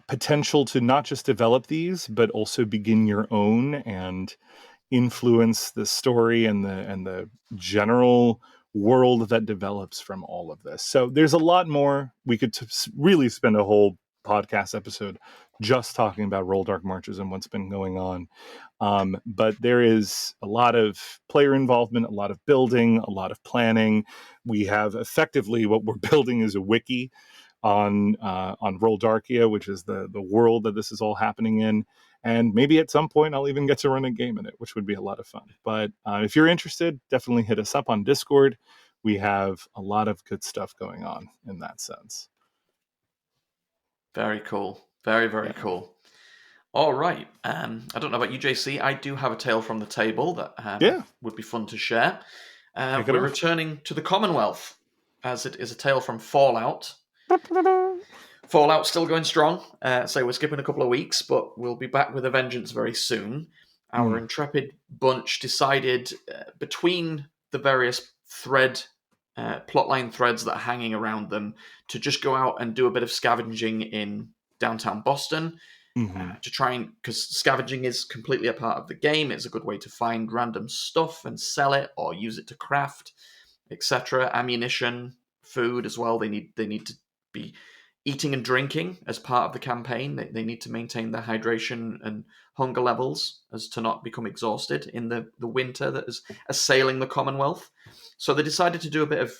potential to not just develop these, but also begin your own and influence the story and the general world that develops from all of this. So there's a lot more. We could really spend a whole podcast episode just talking about Rolldark Marches and what's been going on. But there is a lot of player involvement, a lot of building, a lot of planning. We have effectively what we're building is a wiki on Rolldarkia, which is the world that this is all happening in. And maybe at some point I'll even get to run a game in it, which would be a lot of fun. But if you're interested, definitely hit us up on Discord. We have a lot of good stuff going on in that sense. Very cool. Very, very cool. All right. I don't know about you, JC. I do have a tale from the table that Yeah. would be fun to share. Kick it We're off. returning to the Commonwealth, as it is a tale from Fallout. Fallout's still going strong, so we're skipping a couple of weeks, but we'll be back with a vengeance very soon. Our intrepid bunch decided between the various plotline threads that are hanging around them to just go out and do a bit of scavenging in downtown Boston. To try and, because scavenging is completely a part of the game. It's a good way to find random stuff and sell it or use it to craft, etc. Ammunition, food as well. They need to be eating and drinking as part of the campaign. They need to maintain their hydration and hunger levels as to not become exhausted in the winter that is assailing the Commonwealth. So they decided to do a bit of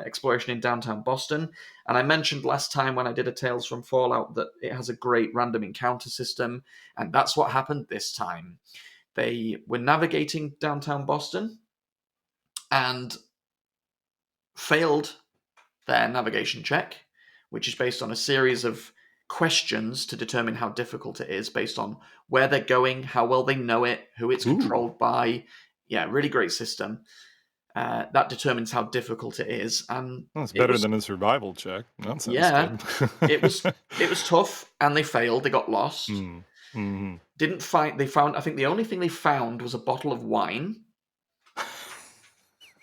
exploration in downtown Boston. And I mentioned last time when I did a Tales from Fallout that it has a great random encounter system. And that's what happened this time. They were navigating downtown Boston and failed their navigation check, which is based on a series of questions to determine how difficult it is based on where they're going, how well they know it, who it's controlled by. Yeah, really great system. That determines how difficult it is, and That's better than a survival check. That sounds good. it was tough, and they failed. They got lost. Didn't find. They found. I think the only thing they found was a bottle of wine.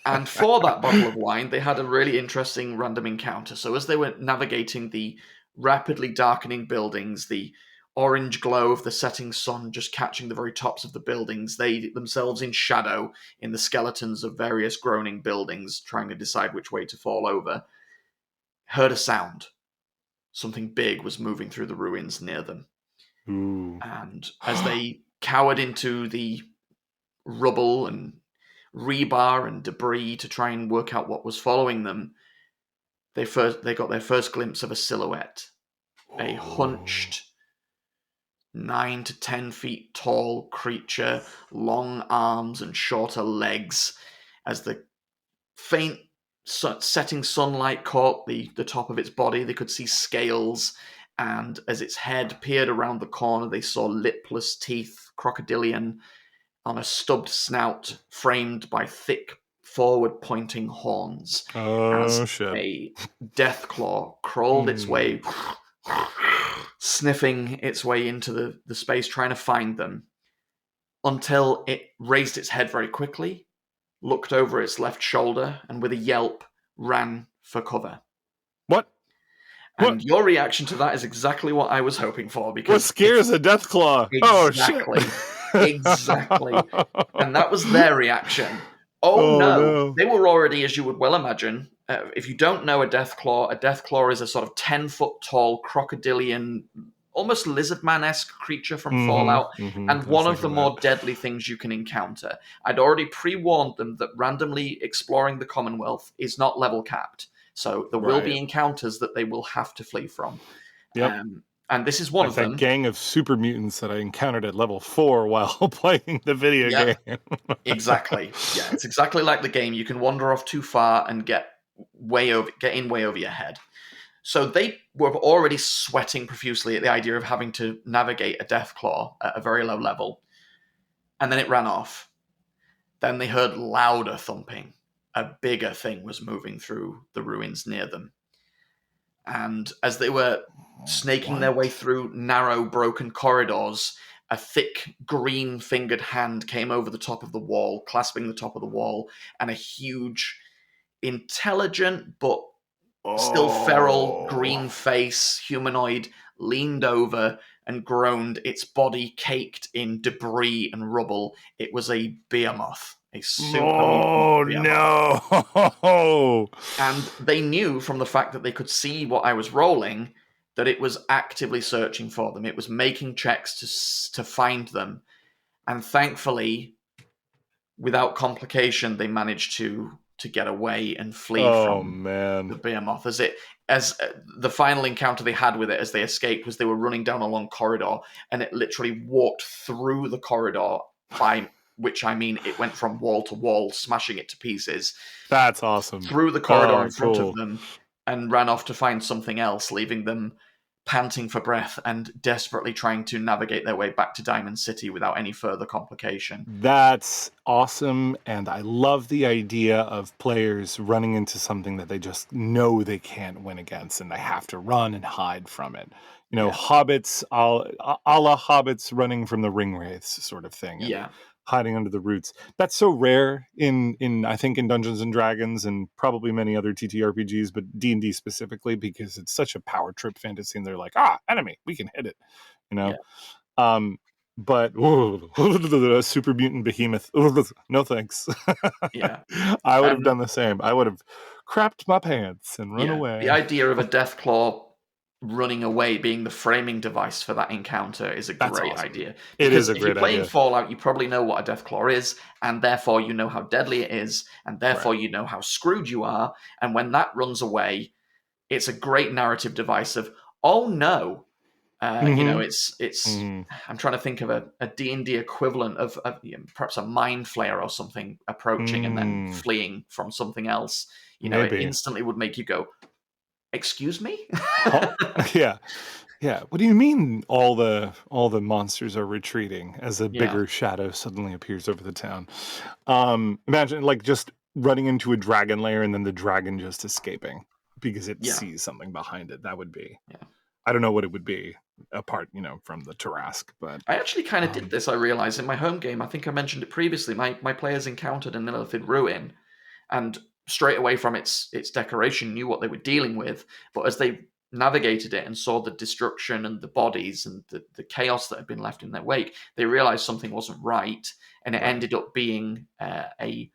And for that bottle of wine, they had a really interesting random encounter. So as they were navigating the rapidly darkening buildings, the orange glow of the setting sun just catching the very tops of the buildings, they themselves in shadow in the skeletons of various groaning buildings, trying to decide which way to fall over, heard a sound. Something big was moving through the ruins near them. And as they cowered into the rubble and rebar and debris to try and work out what was following them, they got their first glimpse of a silhouette. A hunched 9 to 10 feet tall creature, long arms and shorter legs. As the faint setting sunlight caught the top of its body, they could see scales, and as its head peered around the corner, they saw lipless teeth, crocodilian, on a stubbed snout framed by thick forward-pointing horns. Shit. A death claw crawled its way, sniffing its way into the space, trying to find them, until it raised its head very quickly, looked over its left shoulder, and with a yelp, ran for cover. What? And your reaction to that is exactly what I was hoping for. Because what scares a death claw? Exactly. Oh, shit. Exactly. And that was their reaction. Oh no. They were already, as you would well imagine, if you don't know a death claw is a sort of 10-foot tall crocodilian, almost lizardman-esque creature from Fallout, and one of the more deadly things you can encounter. I'd already pre-warned them that randomly exploring the Commonwealth is not level capped. So there will be encounters that they will have to flee from. Yep. And this is one of them. That gang of super mutants that I encountered at level 4 while playing the video game. Exactly. Yeah, it's exactly like the game. You can wander off too far and get in way over your head. So they were already sweating profusely at the idea of having to navigate a Deathclaw at a very low level. And then it ran off. Then they heard louder thumping. A bigger thing was moving through the ruins near them. And as they were snaking their way through narrow, broken corridors, a thick, green-fingered hand came over the top of the wall, clasping the top of the wall, and a huge, intelligent but still feral, green face, humanoid, leaned over and groaned, its body caked in debris and rubble. It was a behemoth. A super no! And they knew from the fact that they could see what I was rolling that it was actively searching for them. It was making checks to find them. And thankfully, without complication, they managed to get away and flee from the behemoth. As the final encounter they had with it as they escaped was they were running down a long corridor, and it literally walked through the corridor, by which I mean it went from wall to wall, smashing it to pieces. That's awesome. Through the corridor in front of them, and ran off to find something else, leaving them panting for breath and desperately trying to navigate their way back to Diamond City without any further complication. That's awesome. And I love the idea of players running into something that they just know they can't win against and they have to run and hide from it. You know, Yeah. hobbits, a la hobbits running from the ring wraiths sort of thing. And Yeah. hiding under the roots. That's so rare in I think in Dungeons and Dragons and probably many other TTRPGs, but D&D specifically, because it's such a power trip fantasy and they're like, enemy, we can hit it, you know? But super mutant behemoth, no thanks. Yeah. I would have done the same. I would have crapped my pants and run away. The idea of a Deathclaw running away being the framing device for that encounter is a great awesome. idea. It is a if great you're playing idea. Fallout, you probably know what a Deathclaw is, and therefore you know how deadly it is, and therefore you know how screwed you are. And when that runs away, it's a great narrative device of, oh no. You know, it's. I'm trying to think of a D&D equivalent of perhaps a mind flayer or something approaching and then fleeing from something else. You know, it instantly would make you go, "Excuse me?" Yeah. What do you mean all the monsters are retreating as a bigger shadow suddenly appears over the town? Imagine like just running into a dragon lair and then the dragon just escaping because it sees something behind it. That would be. I don't know what it would be apart, from the Tarrasque, but I actually kind of did this. I realized in my home game. I think I mentioned it previously. My players encountered an Illithid ruin, and straight away from its decoration knew what they were dealing with. But as they navigated it and saw the destruction and the bodies and the chaos that had been left in their wake, they realized something wasn't right, and it ended up being a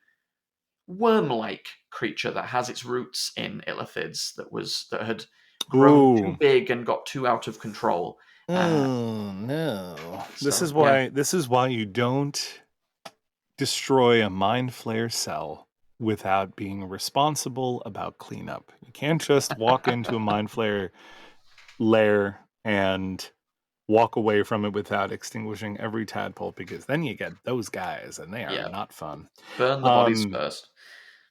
worm-like creature that has its roots in Illithids that had grown too big and got too out of control. No! This is why you don't destroy a mind flayer cell without being responsible about cleanup. You can't just walk into a mind flayer lair and walk away from it without extinguishing every tadpole, because then you get those guys and they are not fun. Burn the bodies first.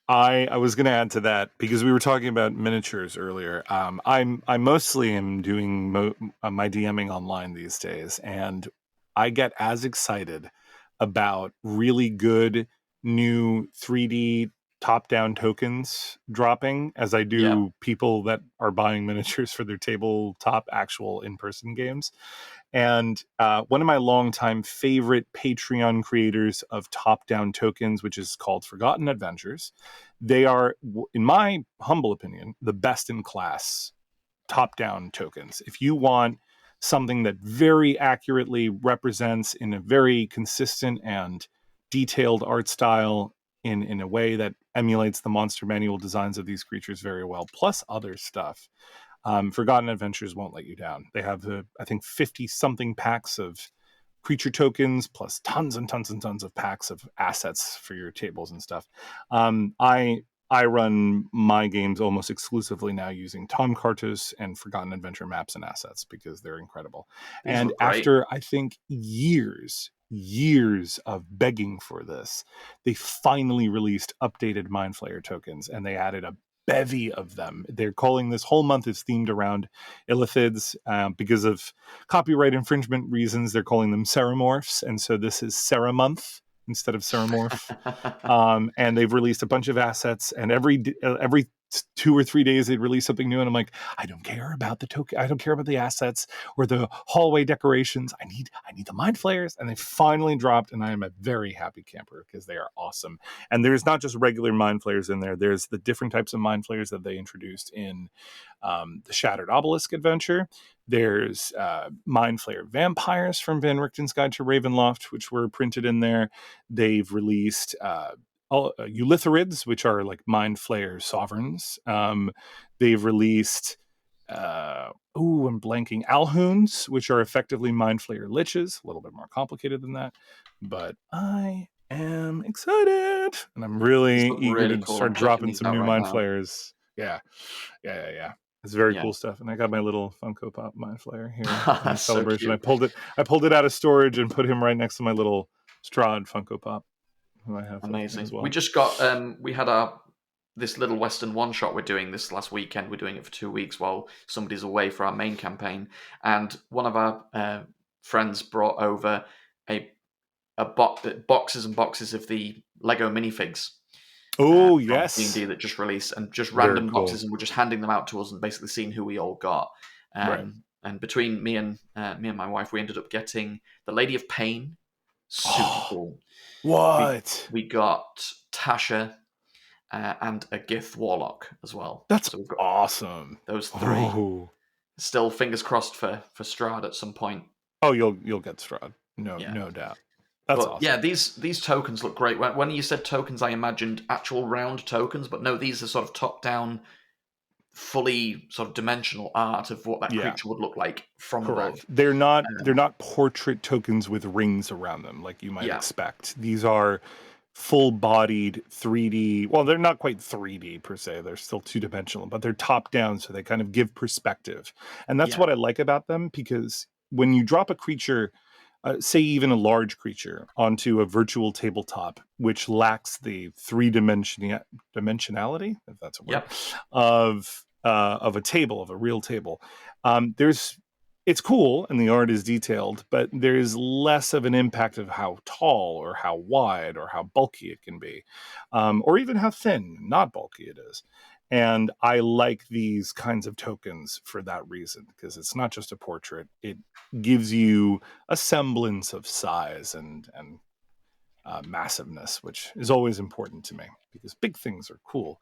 I was going to add to that because we were talking about miniatures earlier. I mostly am doing my DMing online these days, and I get as excited about really good new 3D top-down tokens dropping as I do people that are buying miniatures for their tabletop actual in-person games. And one of my longtime favorite Patreon creators of top-down tokens, which is called Forgotten Adventures, they are, in my humble opinion, the best in class top-down tokens. If you want something that very accurately represents in a very consistent and detailed art style in a way that emulates the monster manual designs of these creatures very well, plus other stuff, Forgotten Adventures won't let you down. They have I think 50-something packs of creature tokens, plus tons and tons and tons of packs of assets for your tables and stuff. I run my games almost exclusively now using Tom Cartus and Forgotten Adventure maps and assets because they're incredible. And after, I think, years of begging for this, they finally released updated Mind Flayer tokens, and they added a bevy of them. They're calling this whole month is themed around Illithids because of copyright infringement reasons. They're calling them Ceramorphs, and so this is Ceramonth instead of Ceramorph. And they've released a bunch of assets, and every 2 or 3 days they'd release something new, and I'm like, I don't care about the token, I don't care about the assets or the hallway decorations. I need the Mind Flayers, and they finally dropped, and I am a very happy camper because they are awesome. And there's not just regular Mind Flayers in there. There's the different types of Mind Flayers that they introduced in the Shattered Obelisk adventure. There's Mind Flayer vampires from Van Richten's Guide to Ravenloft, which were printed in there. They've released Eulitharids, which are like Mind Flayer sovereigns. They've released I'm blanking, Alhoons, which are effectively Mind Flayer liches. A little bit more complicated than that, but I am excited, and I'm really eager to start dropping some new Mind Flayers. Yeah. It's very cool stuff, and I got my little Funko Pop Mind Flayer here in celebration. So I pulled it out of storage and put him right next to my little Strahd Funko Pop, who I have. Amazing. As well. We just got we had our this little Western one shot we're doing this last weekend. We're doing it for 2 weeks while somebody's away for our main campaign. And one of our friends brought over boxes and boxes of the Lego minifigs. Oh, From yes. D&D that just released, and just Very random cool. boxes, and we're just handing them out to us and basically seeing who we all got. Right. And between me and my wife, we ended up getting the Lady of Pain. Super cool. What? We got Tasha and a Gith Warlock as well. That's so we've got awesome. those three. Oh. Still fingers crossed for Strahd at some point. Oh, you'll get Strahd. No doubt. That's awesome. Yeah, these tokens look great. When you said tokens, I imagined actual round tokens, but no, these are sort of top-down, fully sort of dimensional art of what that creature would look like from above. They're not portrait tokens with rings around them like you might expect. These are full-bodied 3D. Well, they're not quite 3D per se. They're still two-dimensional, but they're top-down, so they kind of give perspective. And that's what I like about them, because when you drop a creature, say even a large creature, onto a virtual tabletop, which lacks the dimensionality, if that's a word, of a table, of a real table, it's cool and the art is detailed, but there's less of an impact of how tall or how wide or how bulky it can be, or even how thin, not bulky it is. And I like these kinds of tokens for that reason, because it's not just a portrait. It gives you a semblance of size and massiveness, which is always important to me, because big things are cool,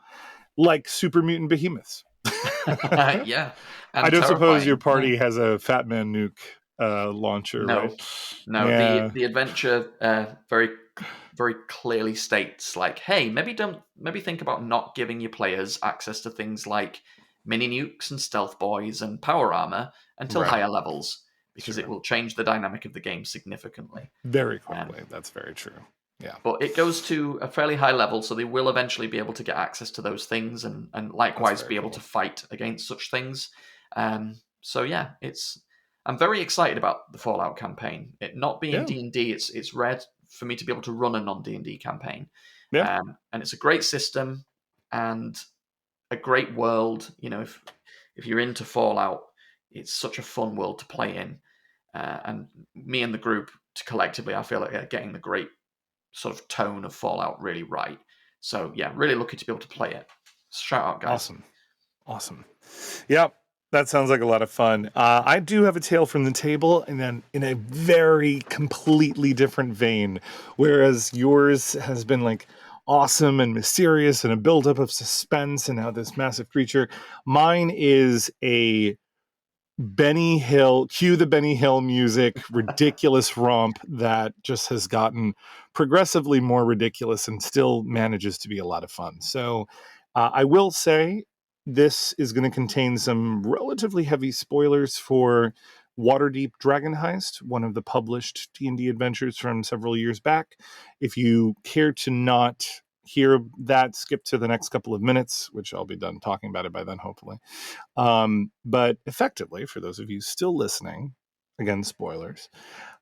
like super mutant behemoths. Yeah. And I don't suppose your party has a Fat Man Nuke launcher, right? No. The adventure very, very clearly states, like, hey, maybe think about not giving your players access to things like mini nukes and stealth boys and power armor until higher levels, because it will change the dynamic of the game significantly. Very quickly. That's very true. Yeah. But it goes to a fairly high level, so they will eventually be able to get access to those things and likewise be able to fight against such things. So yeah, I'm very excited about the Fallout campaign. It not being D&D, it's rare for me to be able to run a non-D&D campaign. Yeah. And it's a great system and a great world. You know, if you're into Fallout, it's such a fun world to play in. And me and the group collectively, I feel like are getting the great sort of tone of Fallout really right. So yeah, really lucky to be able to play it. Shout out, guys. Awesome. Yep. That sounds like a lot of fun. I do have a tale from the table, and then in a very completely different vein, whereas yours has been like awesome and mysterious and a buildup of suspense and now this massive creature. Mine is a Benny Hill, cue the Benny Hill music, ridiculous romp that just has gotten progressively more ridiculous and still manages to be a lot of fun. So I will say this is going to contain some relatively heavy spoilers for Waterdeep Dragon Heist, one of the published D&D adventures from several years back. If you care to not hear that, skip to the next couple of minutes, which I'll be done talking about it by then, hopefully. But effectively, for those of you still listening, again, spoilers,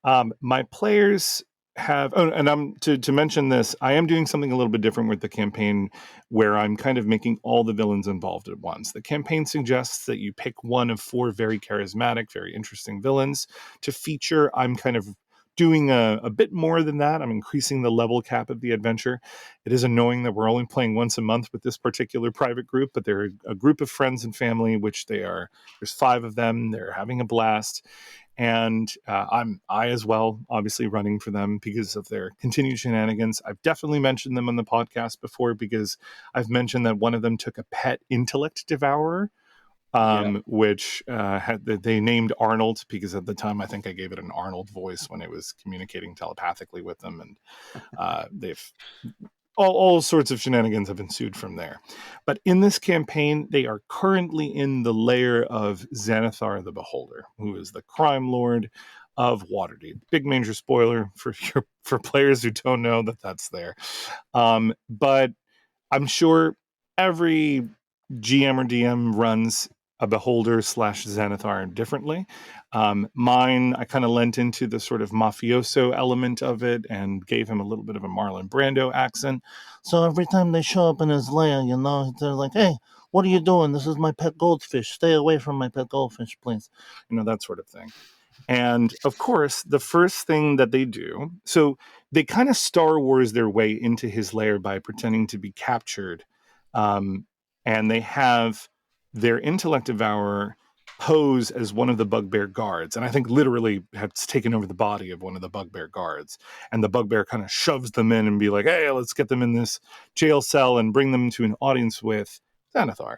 my players have, and I'm to mention this, I am doing something a little bit different with the campaign where I'm kind of making all the villains involved at once. The campaign suggests that you pick one of 4 very charismatic, very interesting villains to feature. I'm kind of doing a bit more than that. I'm increasing the level cap of the adventure. It is annoying that we're only playing once a month with this particular private group, but they're a group of friends and family, which there's 5 of them. They're having a blast. And I as well, obviously running for them because of their continued shenanigans. I've definitely mentioned them on the podcast before because I've mentioned that one of them took a pet intellect devourer, which they named Arnold because at the time I think I gave it an Arnold voice when it was communicating telepathically with them, and they've all sorts of shenanigans have ensued from there. But in this campaign, they are currently in the lair of Xanathar the Beholder, who is the crime lord of Waterdeep. Big major spoiler for players who don't know that's there. But I'm sure every GM or DM runs a beholder / Xanathar differently. Mine, I kind of lent into the sort of mafioso element of it and gave him a little bit of a Marlon Brando accent. So every time they show up in his lair, they're like, hey, what are you doing? This is my pet goldfish. Stay away from my pet goldfish, please. That sort of thing. And of course, the first thing that they do, so they kind of Star Wars their way into his lair by pretending to be captured. And they have their intellect devourer pose as one of the bugbear guards. And I think literally has taken over the body of one of the bugbear guards. And the bugbear kind of shoves them in and be like, hey, let's get them in this jail cell and bring them to an audience with Xanathar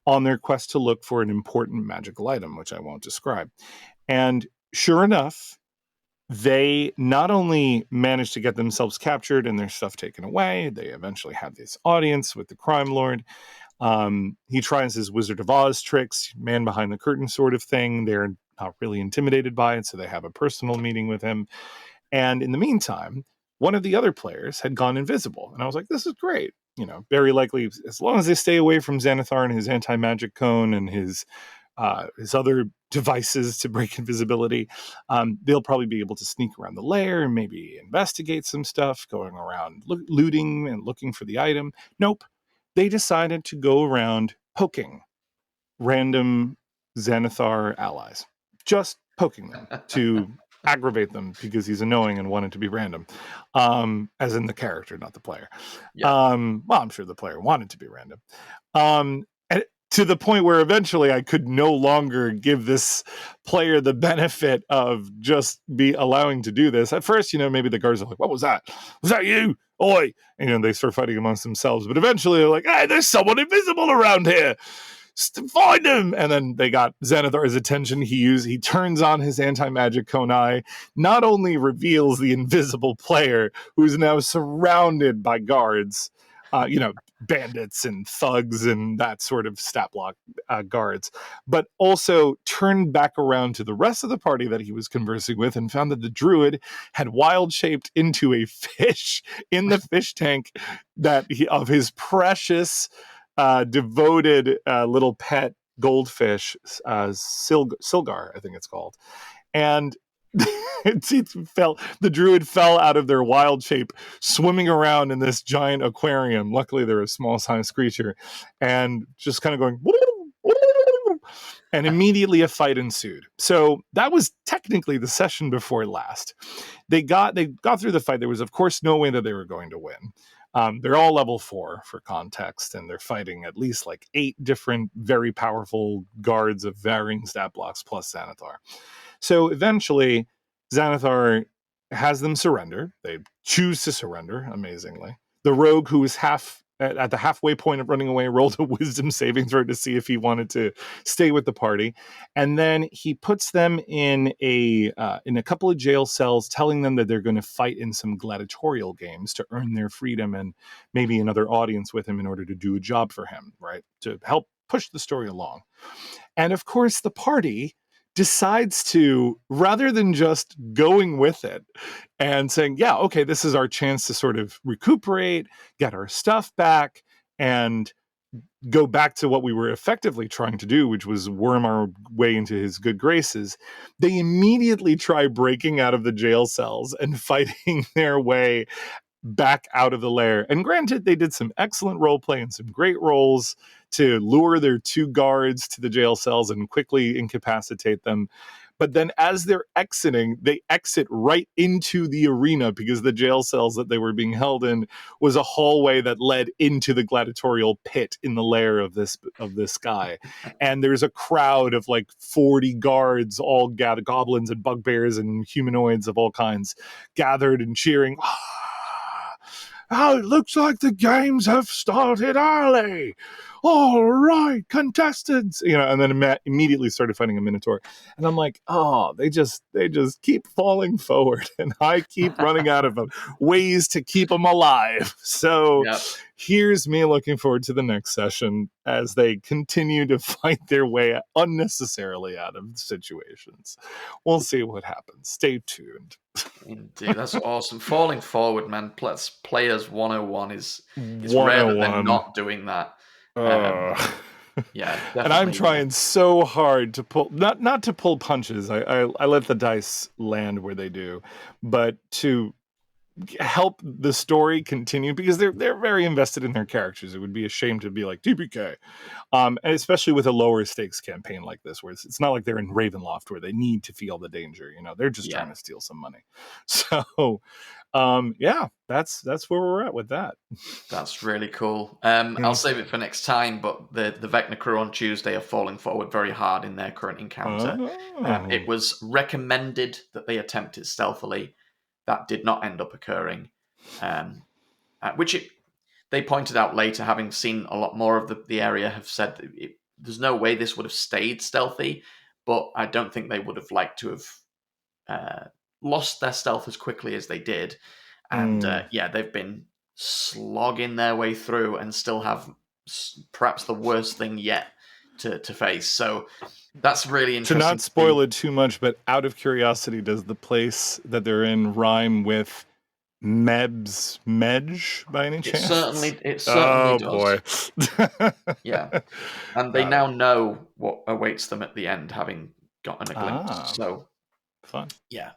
on their quest to look for an important magical item, which I won't describe. And sure enough, they not only managed to get themselves captured and their stuff taken away, they eventually have this audience with the crime lord. He tries his Wizard of Oz tricks, man behind the curtain sort of thing. They're not really intimidated by it, so they have a personal meeting with him. And in the meantime, one of the other players had gone invisible. And I was like, this is great. Very likely, as long as they stay away from Xanathar and his anti-magic cone and his other devices to break invisibility, they'll probably be able to sneak around the lair and maybe investigate some stuff, going around looting and looking for the item. Nope. They decided to go around poking random Xanathar allies. Just poking them to aggravate them because he's annoying and wanted to be random. As in the character, not the player. Yeah. I'm sure the player wanted to be random. And to the point where eventually I could no longer give this player the benefit of just be allowing to do this. At first, maybe the guards are like, what was that? Was that you? Oi! And they start fighting amongst themselves. But eventually they're like, hey, there's someone invisible around here. Find him! And then they got Xanathar's attention. He turns on his anti-magic cone eye, not only reveals the invisible player who's now surrounded by guards, bandits and thugs and that sort of stat block guards, but also turned back around to the rest of the party that he was conversing with and found that the druid had wild shaped into a fish in the fish tank of his precious, devoted little pet goldfish, Silgar, I think it's called. And the druid fell out of their wild shape, swimming around in this giant aquarium. Luckily, they're a small sized creature, and just kind of going, and immediately a fight ensued. So that was technically the session before last. They got through the fight. There was, of course, no way that they were going to win. They're all level 4 for context, and they're fighting at least like 8 different very powerful guards of varying stat blocks plus Xanathar. So eventually, Xanathar has them surrender. They choose to surrender, amazingly. The rogue, who was at the halfway point of running away, rolled a wisdom saving throw to see if he wanted to stay with the party. And then he puts them in a couple of jail cells, telling them that they're going to fight in some gladiatorial games to earn their freedom and maybe another audience with him in order to do a job for him, right? To help push the story along. And of course, the party decides to, rather than just going with it and saying, yeah, okay, this is our chance to sort of recuperate, get our stuff back, and go back to what we were effectively trying to do, which was worm our way into his good graces, they immediately try breaking out of the jail cells and fighting their way back out of the lair. And granted, they did some excellent role play and some great roles to lure their 2 guards to the jail cells and quickly incapacitate them. But then as they're exiting, they exit right into the arena because the jail cells that they were being held in was a hallway that led into the gladiatorial pit in the lair of this guy. And there's a crowd of like 40 guards, all goblins and bugbears and humanoids of all kinds, gathered and cheering. Oh, it looks like the games have started early. All right, contestants, and then immediately started fighting a minotaur. And I'm like, oh, they just keep falling forward, and I keep running out of ways to keep them alive. So Here's me looking forward to the next session as they continue to fight their way unnecessarily out of situations. We'll see what happens. Stay tuned. Indeed, that's awesome. Falling forward, man. Players 101 is rare that they're not doing that. Yeah, And I'm definitely. trying so hard to pull, not to pull punches. I let the dice land where they do, but to help the story continue because they're very invested in their characters. It would be a shame to be like TPK, and especially with a lower stakes campaign like this, where it's not like they're in Ravenloft where they need to feel the danger. They're just trying to steal some money. So, yeah, that's where we're at with that. That's really cool. I'll save it for next time, but the Vecna crew on Tuesday are falling forward very hard in their current encounter. It was recommended that they attempt it stealthily. That did not end up occurring, they pointed out later, having seen a lot more of the area, have said that there's no way this would have stayed stealthy, but I don't think they would have liked to have lost their stealth as quickly as they did. And they've been slogging their way through and still have perhaps the worst thing yet to face. So that's really interesting. To not spoil it too much, but out of curiosity, does the place that they're in rhyme with Medj by any chance? It certainly does. Boy. Yeah. And they now know what awaits them at the end, having gotten a glimpse. So fun. Yeah.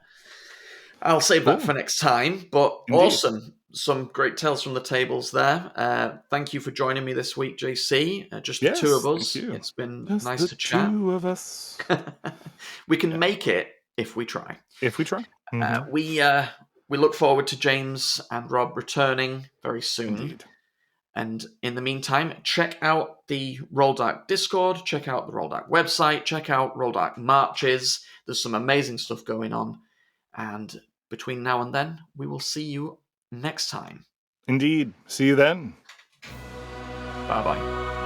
I'll save that for next time, but Indeed. Awesome. Some great tales from the tables there. Thank you for joining me this week, JC. Just the two of us. It's been nice to chat. Two of us. We can make it if we try. If we try. Mm-hmm. We look forward to James and Rob returning very soon. Indeed. And in the meantime, check out the Rolldark Discord, check out the Rolldark website, check out Rolldark Marches. There's some amazing stuff going on. And between now and then, we will see you next time. Indeed. See you then. Bye-bye.